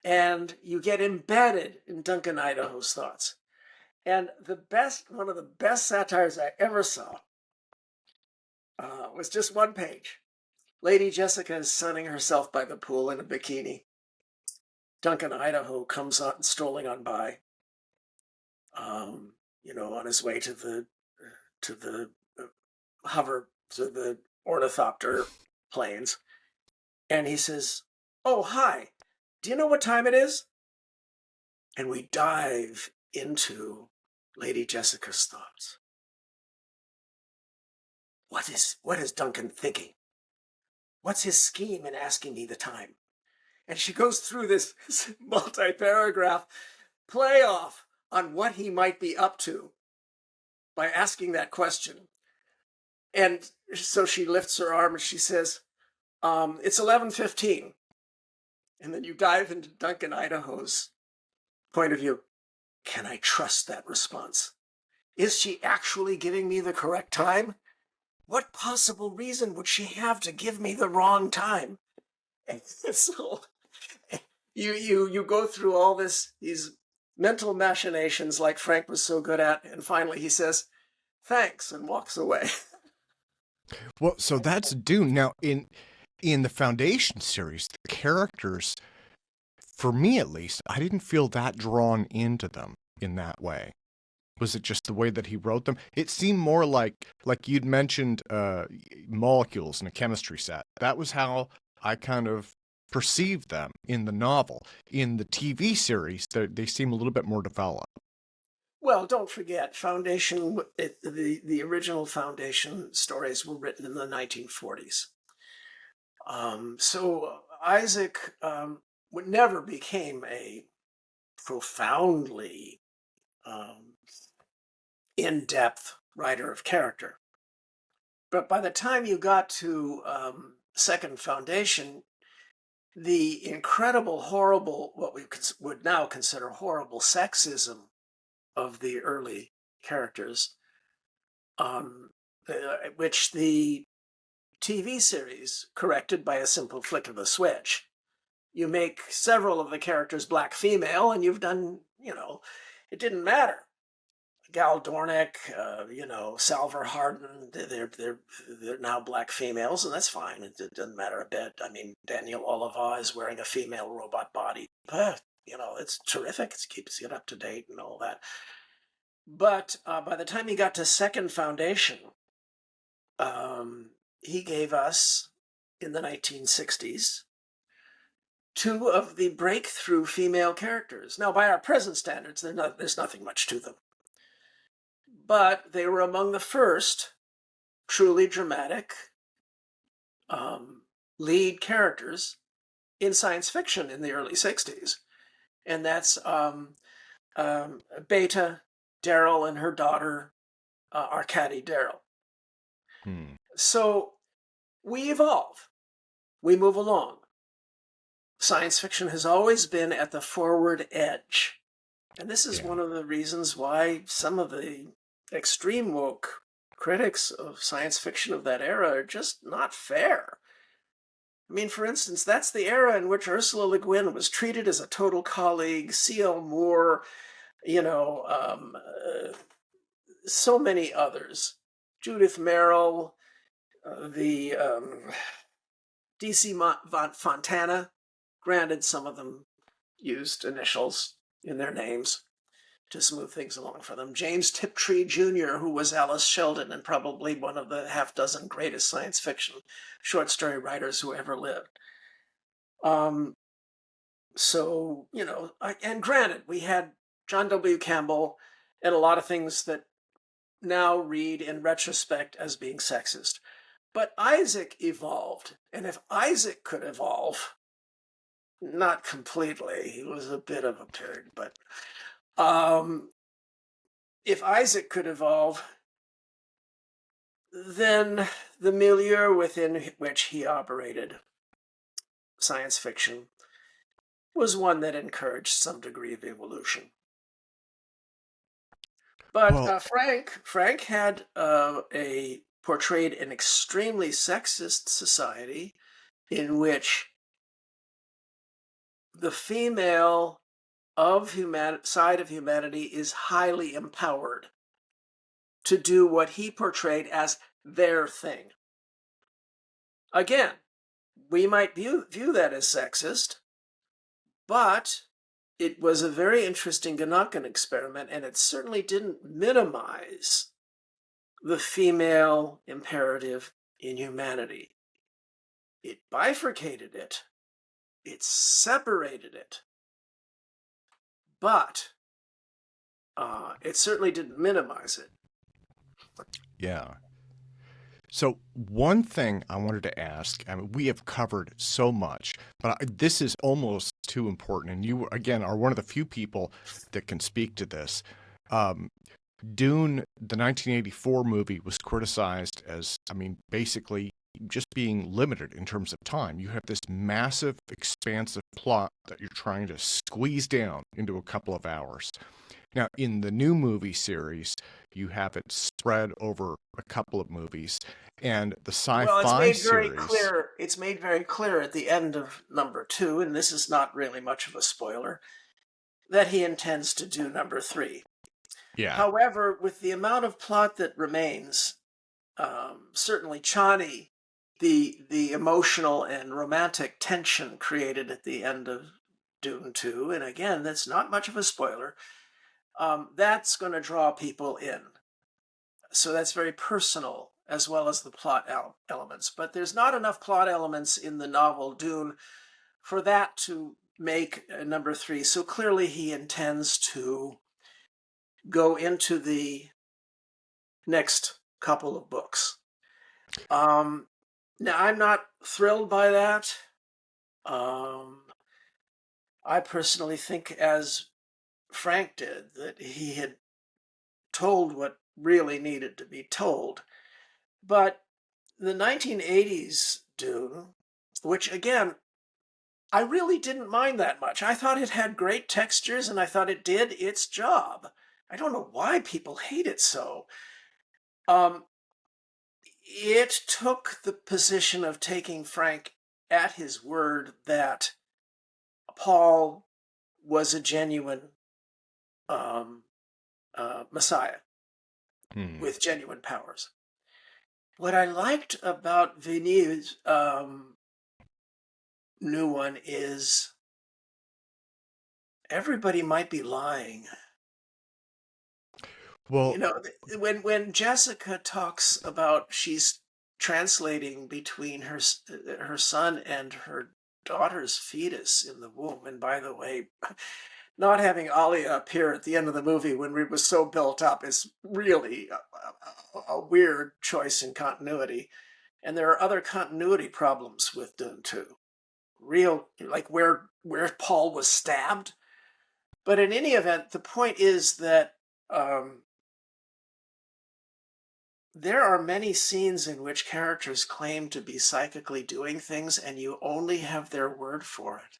And you get embedded in Duncan Idaho's thoughts. And one of the best satires I ever saw was just one page. Lady Jessica is sunning herself by the pool in a bikini. Duncan Idaho comes on, strolling on by, on his way to the ornithopter planes. And he says, "Oh, hi, do you know what time it is?" And we dive into Lady Jessica's thoughts. What is Duncan thinking? What's his scheme in asking me the time? And she goes through this multi-paragraph playoff on what he might be up to by asking that question. And so she lifts her arm and she says, "It's 11:15. And then you dive into Duncan Idaho's point of view. Can I trust that response? Is she actually giving me the correct time? What possible reason would she have to give me the wrong time? And so you go through all these mental machinations like Frank was so good at, and finally he says, "Thanks," and walks away. Well, so that's Dune. Now, in the Foundation series, the characters, for me at least, I didn't feel that drawn into them in that way. Was it just the way that he wrote them? It seemed more like you'd mentioned molecules in a chemistry set. That was how I kind of perceived them in the novel. In the TV series, they seem a little bit more developed. Well, don't forget, the original Foundation stories were written in the 1940s. So Isaac never became a profoundly in-depth writer of character. But by the time you got to Second Foundation, the incredible, horrible, what we would now consider horrible sexism of the early characters, which the TV series corrected by a simple flick of a switch. You make several of the characters black female, and you've done, it didn't matter. Gal Dornick, Salvor Hardin, they're now black females, and that's fine. It doesn't matter a bit. I mean, Daniel Oliva is wearing a female robot body. But, it's terrific. It keeps it up to date and all that. But by the time he got to Second Foundation, he gave us, in the 1960s, two of the breakthrough female characters. Now, by our present standards, there's nothing much to them. But they were among the first truly dramatic lead characters in science fiction in the early 60s. And that's Beta, Daryl, and her daughter, Arcady Daryl. So we evolve. We move along. Science fiction has always been at the forward edge. And this is one of the reasons why some of the extreme woke critics of science fiction of that era are just not fair. I mean, for instance, that's the era in which Ursula Le Guin was treated as a total colleague, C.L. Moore, so many others. Judith Merrill, the D.C. Fontana, granted some of them used initials in their names to smooth things along for them. James Tiptree Jr., who was Alice Sheldon and probably one of the half-dozen greatest science fiction short story writers who ever lived. And granted, we had John W. Campbell and a lot of things that now read in retrospect as being sexist. But Isaac evolved, and if Isaac could evolve, not completely, he was a bit of a pig, but if Isaac could evolve, then the milieu within which he operated, science fiction, was one that encouraged some degree of evolution. But Frank had portrayed an extremely sexist society in which the female side of humanity is highly empowered to do what he portrayed as their thing. Again, we might view that as sexist, but it was a very interesting Gannakan experiment, and it certainly didn't minimize the female imperative in humanity. It bifurcated it. It separated it. But it certainly didn't minimize it. Yeah. So one thing I wanted to ask, I mean, we have covered so much, but this is almost too important. And you, again, are one of the few people that can speak to this. Dune, the 1984 movie, was criticized as, basically just being limited in terms of time. You have this massive, expansive plot that you're trying to squeeze down into a couple of hours. Now, in the new movie series, you have it spread over a couple of movies, and the Sci-Fi series. It's made very clear at the end of number 2, and this is not really much of a spoiler, that he intends to do number 3. Yeah. However, with the amount of plot that remains, certainly Chani, the emotional and romantic tension created at the end of Dune 2, and again, that's not much of a spoiler, that's going to draw people in. So that's very personal, as well as the plot elements. But there's not enough plot elements in the novel Dune for that to make number 3. So clearly he intends to go into the next couple of books. Now, I'm not thrilled by that. I personally think, as Frank did, that he had told what really needed to be told. But the 1980s Dune, which again, I really didn't mind that much. I thought it had great textures and I thought it did its job. I don't know why people hate it so. It took the position of taking Frank at his word that Paul was a genuine Messiah Hmm. with genuine powers. What I liked about Villeneuve's new one is everybody might be lying. Well, You know, when Jessica talks about she's translating between her son and her daughter's fetus in the womb, and by the way, not having Alia appear at the end of the movie when it was so built up is really a weird choice in continuity. And there are other continuity problems with Dune 2. Real, like where Paul was stabbed. But in any event, the point is that there are many scenes in which characters claim to be psychically doing things, and you only have their word for it.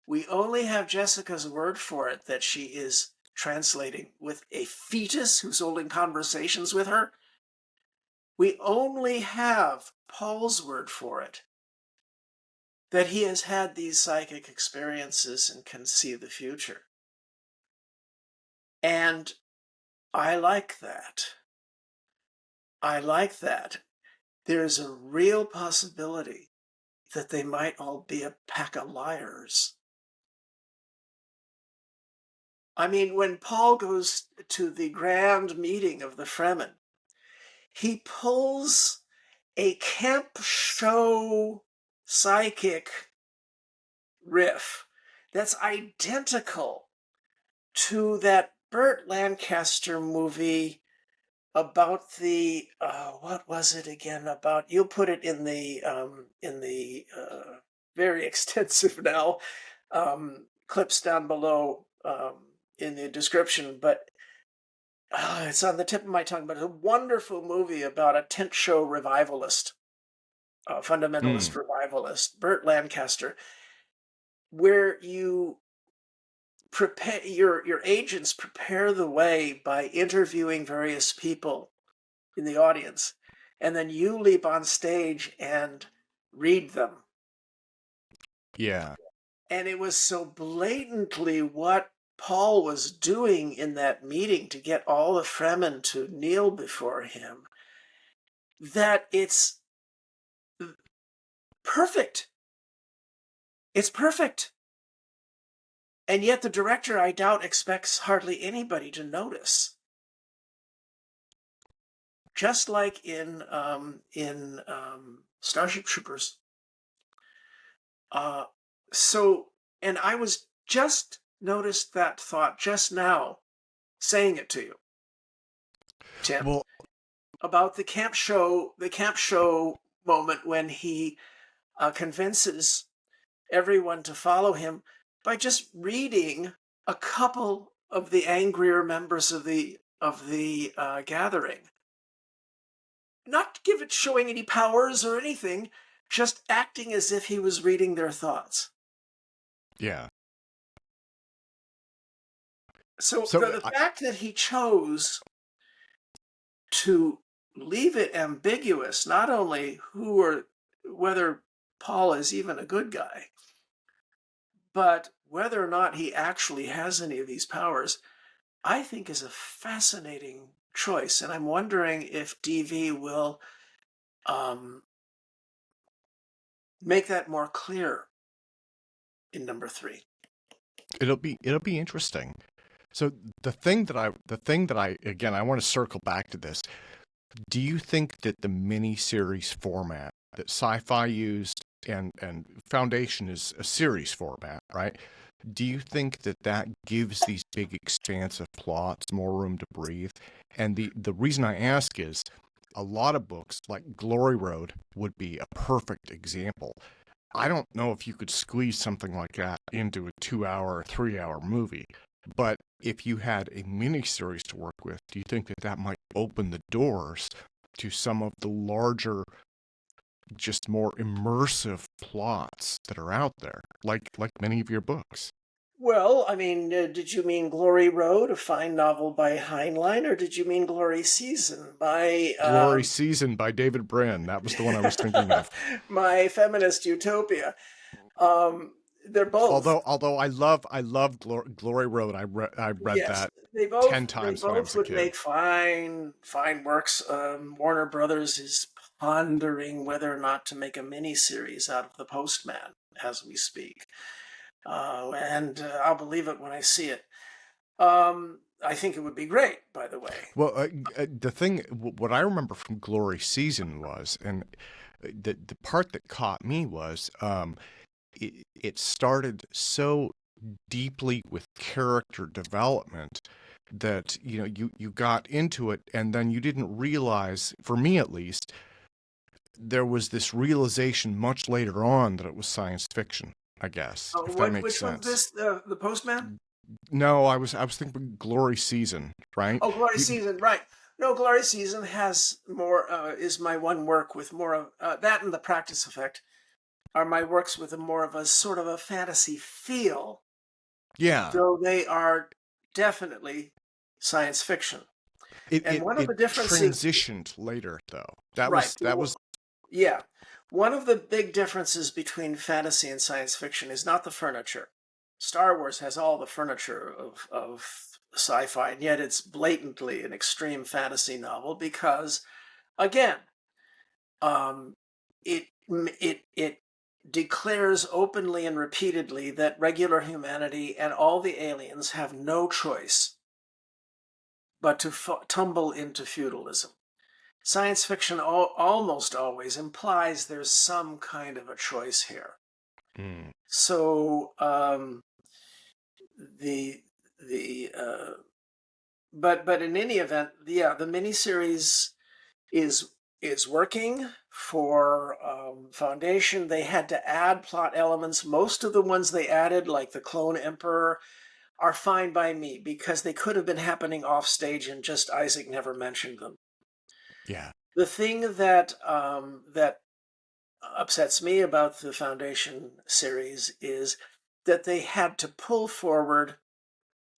We only have Jessica's word for it that she is translating with a fetus who's holding conversations with her. We only have Paul's word for it that he has had these psychic experiences and can see the future. And I like that. I like that. There's a real possibility that they might all be a pack of liars. I mean, when Paul goes to the grand meeting of the Fremen, he pulls a camp show psychic riff that's identical to that Burt Lancaster movie about the what was it again about? You'll put it in the very extensive now clips down below in the description, but it's on the tip of my tongue. But it's a wonderful movie about a tent show revivalist, fundamentalist revivalist, Burt Lancaster, where you prepare your agents prepare the way by interviewing various people in the audience, and then you leap on stage and read them. yeah. And it was so blatantly what Paul was doing in that meeting to get all the Fremen to kneel before him that it's perfect. It's perfect. And yet the director, I doubt, expects hardly anybody to notice. Just like in Starship Troopers. And I was just noticed that thought just now, saying it to you, Tim, Well, about the camp show moment when he convinces everyone to follow him by just reading a couple of the angrier members of the gathering. Not showing any powers or anything, just acting as if he was reading their thoughts. yeah. So So the fact that he chose to leave it ambiguous, not only whether Paul is even a good guy, but whether or not he actually has any of these powers, I think is a fascinating choice. And I'm wondering if DV will make that more clear in number 3. it'll be interesting. So the thing that I again I want to circle back to this. Do you think that the mini-series format that Sci-Fi used and Foundation is a series format, right? Do you think that that gives these big expansive plots more room to breathe? And the reason I ask is a lot of books like Glory Road would be a perfect example. I don't know if you could squeeze something like that into a 2-hour or 3-hour movie, but if you had a miniseries to work with, do you think that that might open the doors to some of the larger, just more immersive plots that are out there, like many of your books? Well, I mean, did you mean Glory Road, a fine novel by Heinlein, or did you mean Glory Season by Glory Season by David Brin. That was the one I was thinking of. my feminist utopia? they're both. Although I love Glory Road. I read Yes, that they 10 both they times when I both was a would kid. make fine works. Warner Brothers is pondering whether or not to make a miniseries out of the Postman as we speak, and I'll believe it when I see it. I think it would be great, by the way. Well, the thing, what I remember from Glory season was, and the part that caught me was, it started so deeply with character development that you got into it, and then you didn't realize, for me at least, there was this realization much later on that it was science fiction, I guess, if that makes Which one's sense. this? The Postman? No, I was thinking Glory season, right? Oh, Glory You, Season, right. No, Glory Season has more, is my one work with more of that, and The Practice Effect are my works with a more of a sort of a fantasy feel, yeah, though they are definitely science fiction. it, And it one of it the differences, transitioned later though. That right, was that was yeah, one of the big differences between fantasy and science fiction is not the furniture. Star Wars has all the furniture of sci-fi, and yet it's blatantly an extreme fantasy novel because, again, um, it declares openly and repeatedly that regular humanity and all the aliens have no choice but to tumble into feudalism. Science fiction almost always implies there's some kind of a choice here. mm, So the the but in any event, yeah, the miniseries is is working for Foundation. They had to add plot elements. Most of the ones they added, like the Clone Emperor, are fine by me because they could have been happening off stage and just Isaac never mentioned them. yeah, The thing that that upsets me about the Foundation series is that they had to pull forward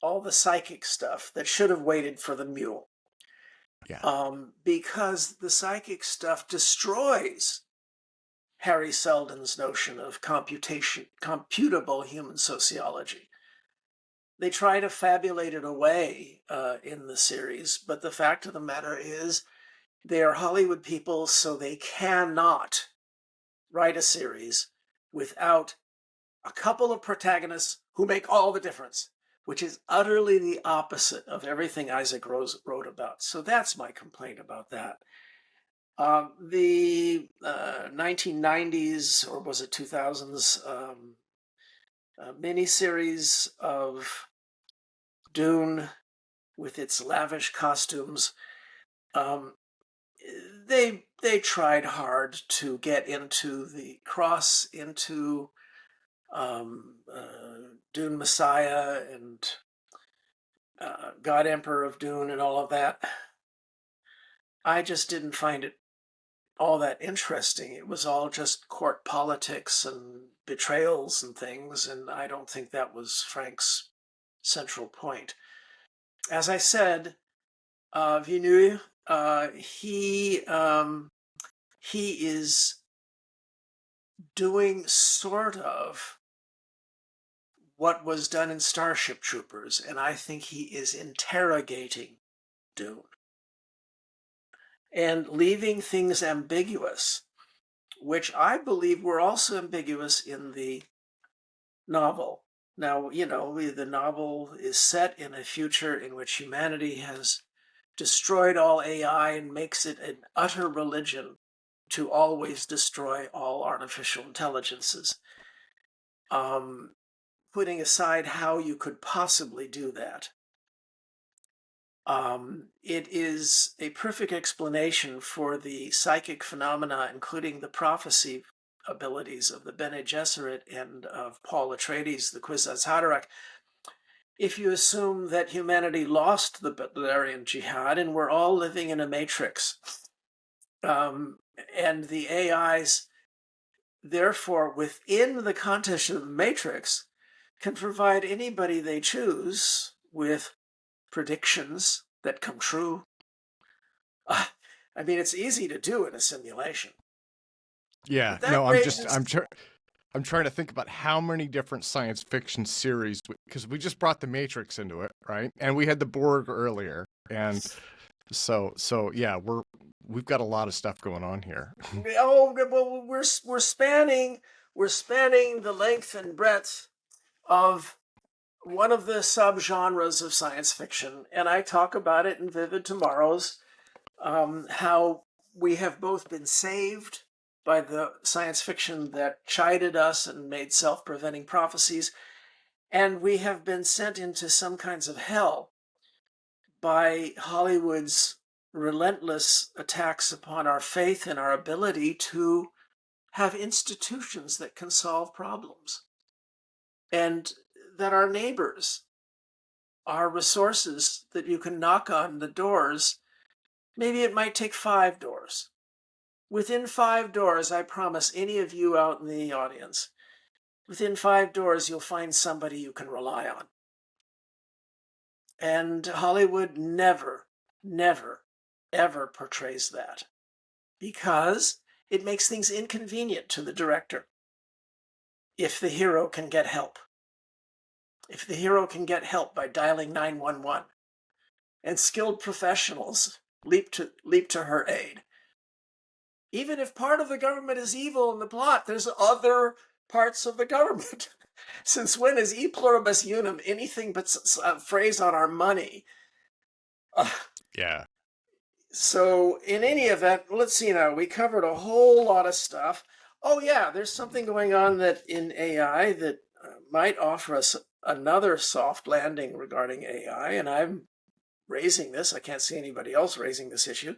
all the psychic stuff that should have waited for the Mule, yeah, because the psychic stuff destroys Harry Seldon's notion of computable human sociology. They try to fabulate it away in the series, but the fact of the matter is they are Hollywood people, so they cannot write a series without a couple of protagonists who make all the difference, which is utterly the opposite of everything Isaac Rose wrote about. So that's my complaint about that. The 1990s, or was it 2000s, miniseries of Dune with its lavish costumes, um, they tried hard to get into the cross into Dune Messiah and God Emperor of Dune and all of that. I just didn't find it all that interesting. It was all just court politics and betrayals and things, and I don't think that was Frank's central point. As I said, Villeneuve, he is doing sort of what was done in Starship Troopers, and I think he is interrogating Dune and leaving things ambiguous, which I believe were also ambiguous in the novel. Now, the novel is set in a future in which humanity has destroyed all AI and makes it an utter religion to always destroy all artificial intelligences. Putting aside how you could possibly do that, it is a perfect explanation for the psychic phenomena, including the prophecy abilities of the Bene Gesserit and of Paul Atreides, the Kwisatz Haderach, if you assume that humanity lost the Butlerian Jihad and we're all living in a matrix. And the AIs, therefore, within the context of the matrix, can provide anybody they choose with predictions that come true. I mean, it's easy to do in a simulation. yeah. But that No, I'm raises, I'm sure. I'm trying to think about how many different science fiction series, because we just brought the Matrix into it, right? And we had the Borg earlier, and so yeah, we've got a lot of stuff going on here. Oh, well, we're spanning the length and breadth of one of the subgenres of science fiction, and I talk about it in Vivid Tomorrows, how we have both been saved by the science fiction that chided us and made self-preventing prophecies, and we have been sent into some kinds of hell by Hollywood's relentless attacks upon our faith and our ability to have institutions that can solve problems, and that our neighbors are resources that you can knock on the doors. Maybe it might take 5 doors. Within 5 doors, I promise any of you out in the audience, within 5 doors, you'll find somebody you can rely on. And Hollywood never, never, ever portrays that, because it makes things inconvenient to the director if the hero can get help. If the hero can get help by dialing 911, and skilled professionals leap to her aid. Even if part of the government is evil in the plot, there's other parts of the government. Since when is e pluribus unum anything but a phrase on our money? Yeah. So in any event, let's see now. We covered a whole lot of stuff. Oh yeah, there's something going on that in AI that might offer us another soft landing regarding AI, and I'm raising this. I can't see anybody else raising this issue,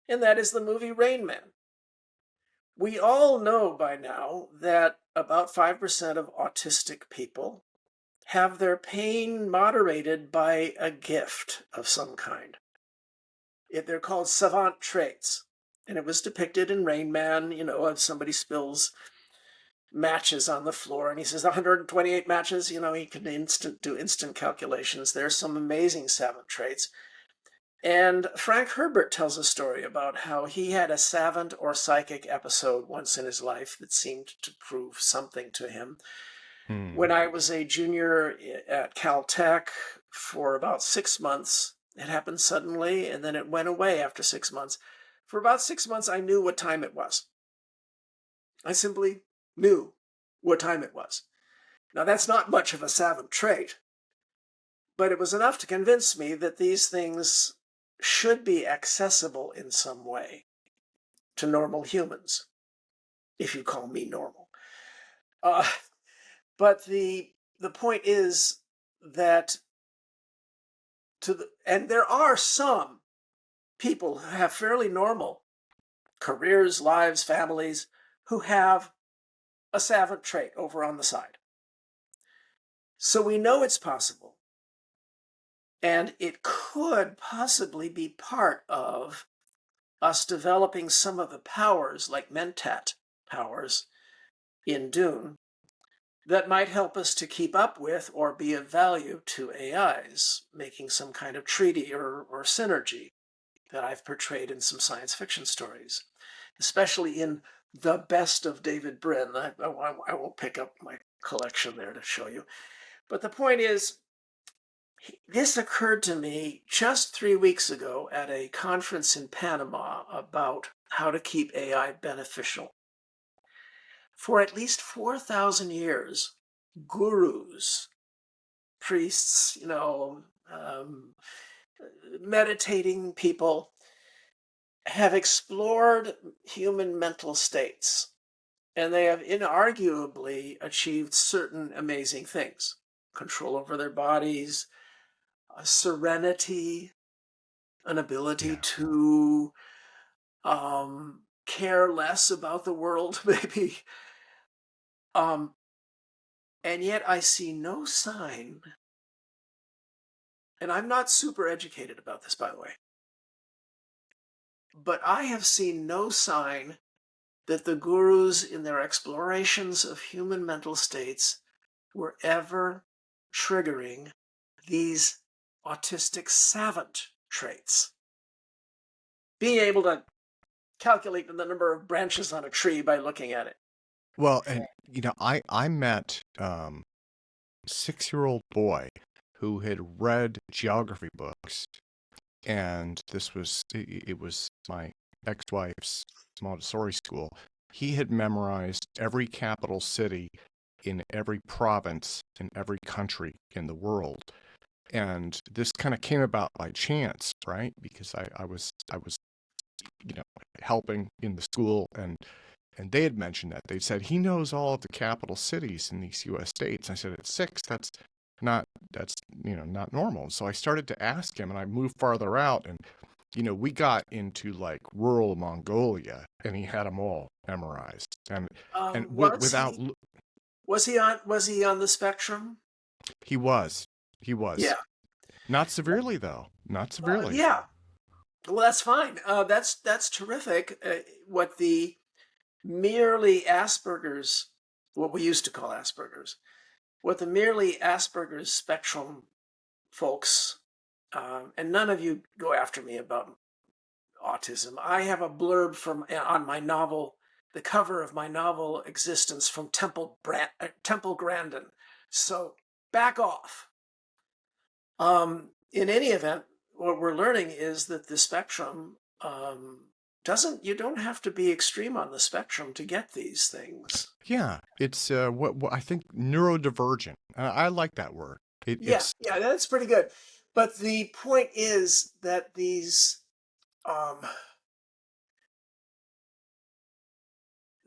and that is the movie Rain Man. We all know by now that about 5% of autistic people have their pain moderated by a gift of some kind. They're called savant traits, and it was depicted in Rain Man. If somebody spills matches on the floor and he says 128 matches, he can do instant calculations. There's some amazing savant traits. And Frank Herbert tells a story about how he had a savant or psychic episode once in his life that seemed to prove something to him. When I was a junior at Caltech for about 6 months, it happened suddenly, and then it went away after 6 months. For about 6 months, I knew what time it was. I simply knew what time it was. Now, that's not much of a savant trait, but it was enough to convince me that these things should be accessible in some way to normal humans, if you call me normal. But the point is that and there are some people who have fairly normal careers, lives, families, who have a savant trait over on the side. So we know it's possible. And it could possibly be part of us developing some of the powers, like Mentat powers in Dune, that might help us to keep up with or be of value to AIs, making some kind of treaty or synergy that I've portrayed in some science fiction stories, especially in The Best of David Brin. I won't pick up my collection there to show you. But the point is, this occurred to me just 3 weeks ago at a conference in Panama about how to keep AI beneficial. For at least 4,000 years, gurus, priests, meditating people have explored human mental states, and they have inarguably achieved certain amazing things: control over their bodies, serenity, an ability to care less about the world, maybe. And yet I see no sign, and I'm not super educated about this, by the way, but I have seen no sign that the gurus in their explorations of human mental states were ever triggering these autistic savant traits. Being able to calculate the number of branches on a tree by looking at it. Well, and I met 6-year-old boy who had read geography books, and it was my ex-wife's Montessori school. He had memorized every capital city in every province in every country in the world. And this kind of came about by chance, right? Because I was you know helping in the school, and they had mentioned that. They said he knows all of the capital cities in these US states. I said at 6, not that's not normal. So I started to ask him, and I moved farther out, and we got into like rural Mongolia, and he had them all memorized. And Was without he was he on the spectrum? he was he Yeah. was not severely though, not severely. Yeah. Well, that's fine. That's terrific. What the merely Asperger's, what we used to call Asperger's, what the merely Asperger's spectrum folks, and none of you go after me about autism. I have a blurb from on my novel, the cover of my novel Existence, from Temple Grandin. So back off. In any event, what we're learning is that the spectrum doesn't. You don't have to be extreme on the spectrum to get these things. Yeah, it's what I think neurodivergent. I like that word. Yeah, It's yeah, that's pretty good. But the point is that um,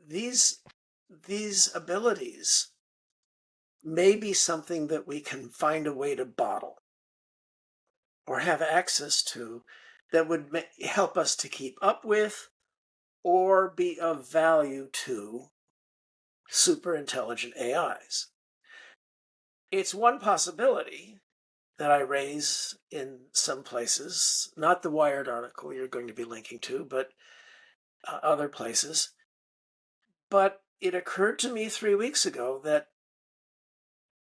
these these abilities may be something that we can find a way to bottle or have access to that would help us to keep up with or be of value to super intelligent AIs. It's one possibility that I raise in some places, not the Wired article you're going to be linking to, but other places. But it occurred to me 3 weeks ago that,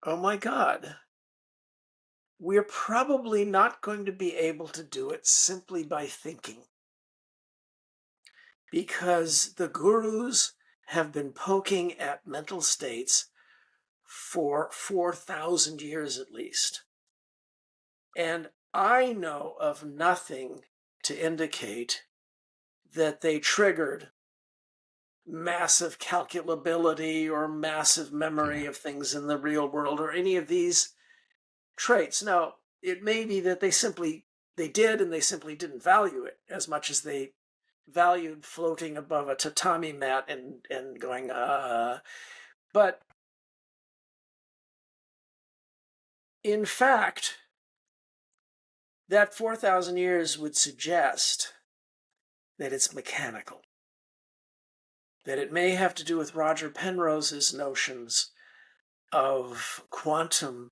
oh my God, we're probably not going to be able to do it simply by thinking, because the gurus have been poking at mental states for 4,000 years at least. And I know of nothing to indicate that they triggered massive calculability or massive memory yeah, of things in the real world or any of these traits. Now, it may be that they did and they simply didn't value it as much as they valued floating above a tatami mat and going, But in fact, that 4,000 years would suggest that it's mechanical, that it may have to do with Roger Penrose's notions of quantum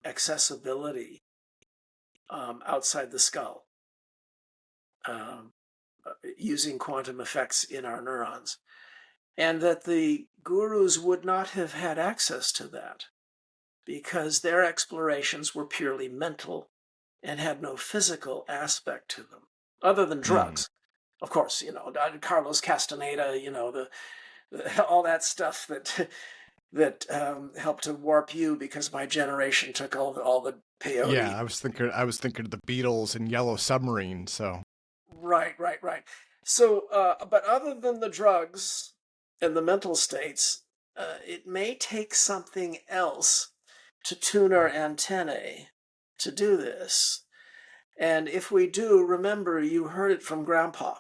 accessibility outside the skull, um, using quantum effects in our neurons, and that the gurus would not have had access to that because their explorations were purely mental and had no physical aspect to them, other than mm, drugs. Of course, Carlos Castaneda, all that stuff that helped to warp you because my generation took all the peyote. yeah. I was thinking of the Beatles and Yellow Submarine. So Right, right, right. So, but other than the drugs and the mental states, it may take something else to tune our antennae to do this. And if we do, remember, you heard it from Grandpa.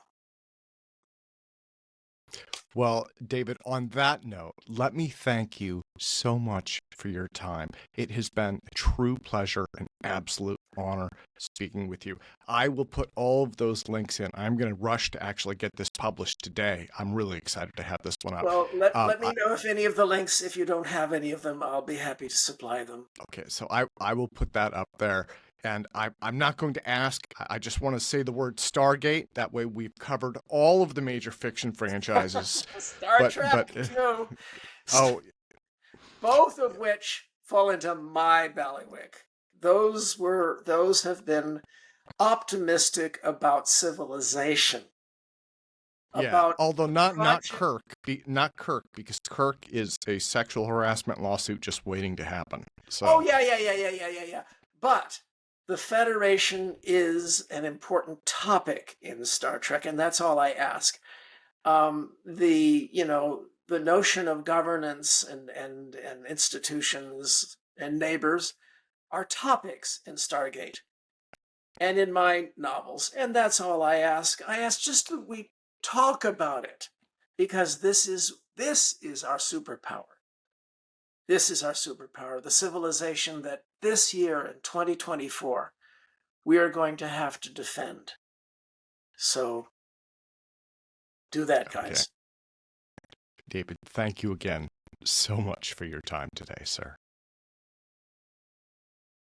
well, David, on that note, let me thank you so much for your time. It has been a true pleasure and absolute honor speaking with you. I will put all of those links in. I'm going to rush to actually get this published today. I'm really excited to have this one up. Well, let I, me know if any of the links, if you don't have any of them, I'll be happy to supply them. okay, so I will put that up there. And I'm not going to ask. I just want to say the word Stargate. That way we've covered all of the major fiction franchises. Star But Trek, too. oh, Both of which fall into my ballywick. Those have been optimistic about civilization. Yeah, about although a not project. Kirk, not Kirk, because Kirk is a sexual harassment lawsuit just waiting to happen. Oh So yeah. But the Federation is an important topic in Star Trek, and that's all I ask. The notion of governance and institutions and neighbors are topics in Stargate and in my novels, and that's all I ask. I ask just that we talk about it, because this is our superpower. This is our superpower, the civilization that this year in 2024 we are going to have to defend. So do that, okay, guys. David, thank you again so much for your time today, sir.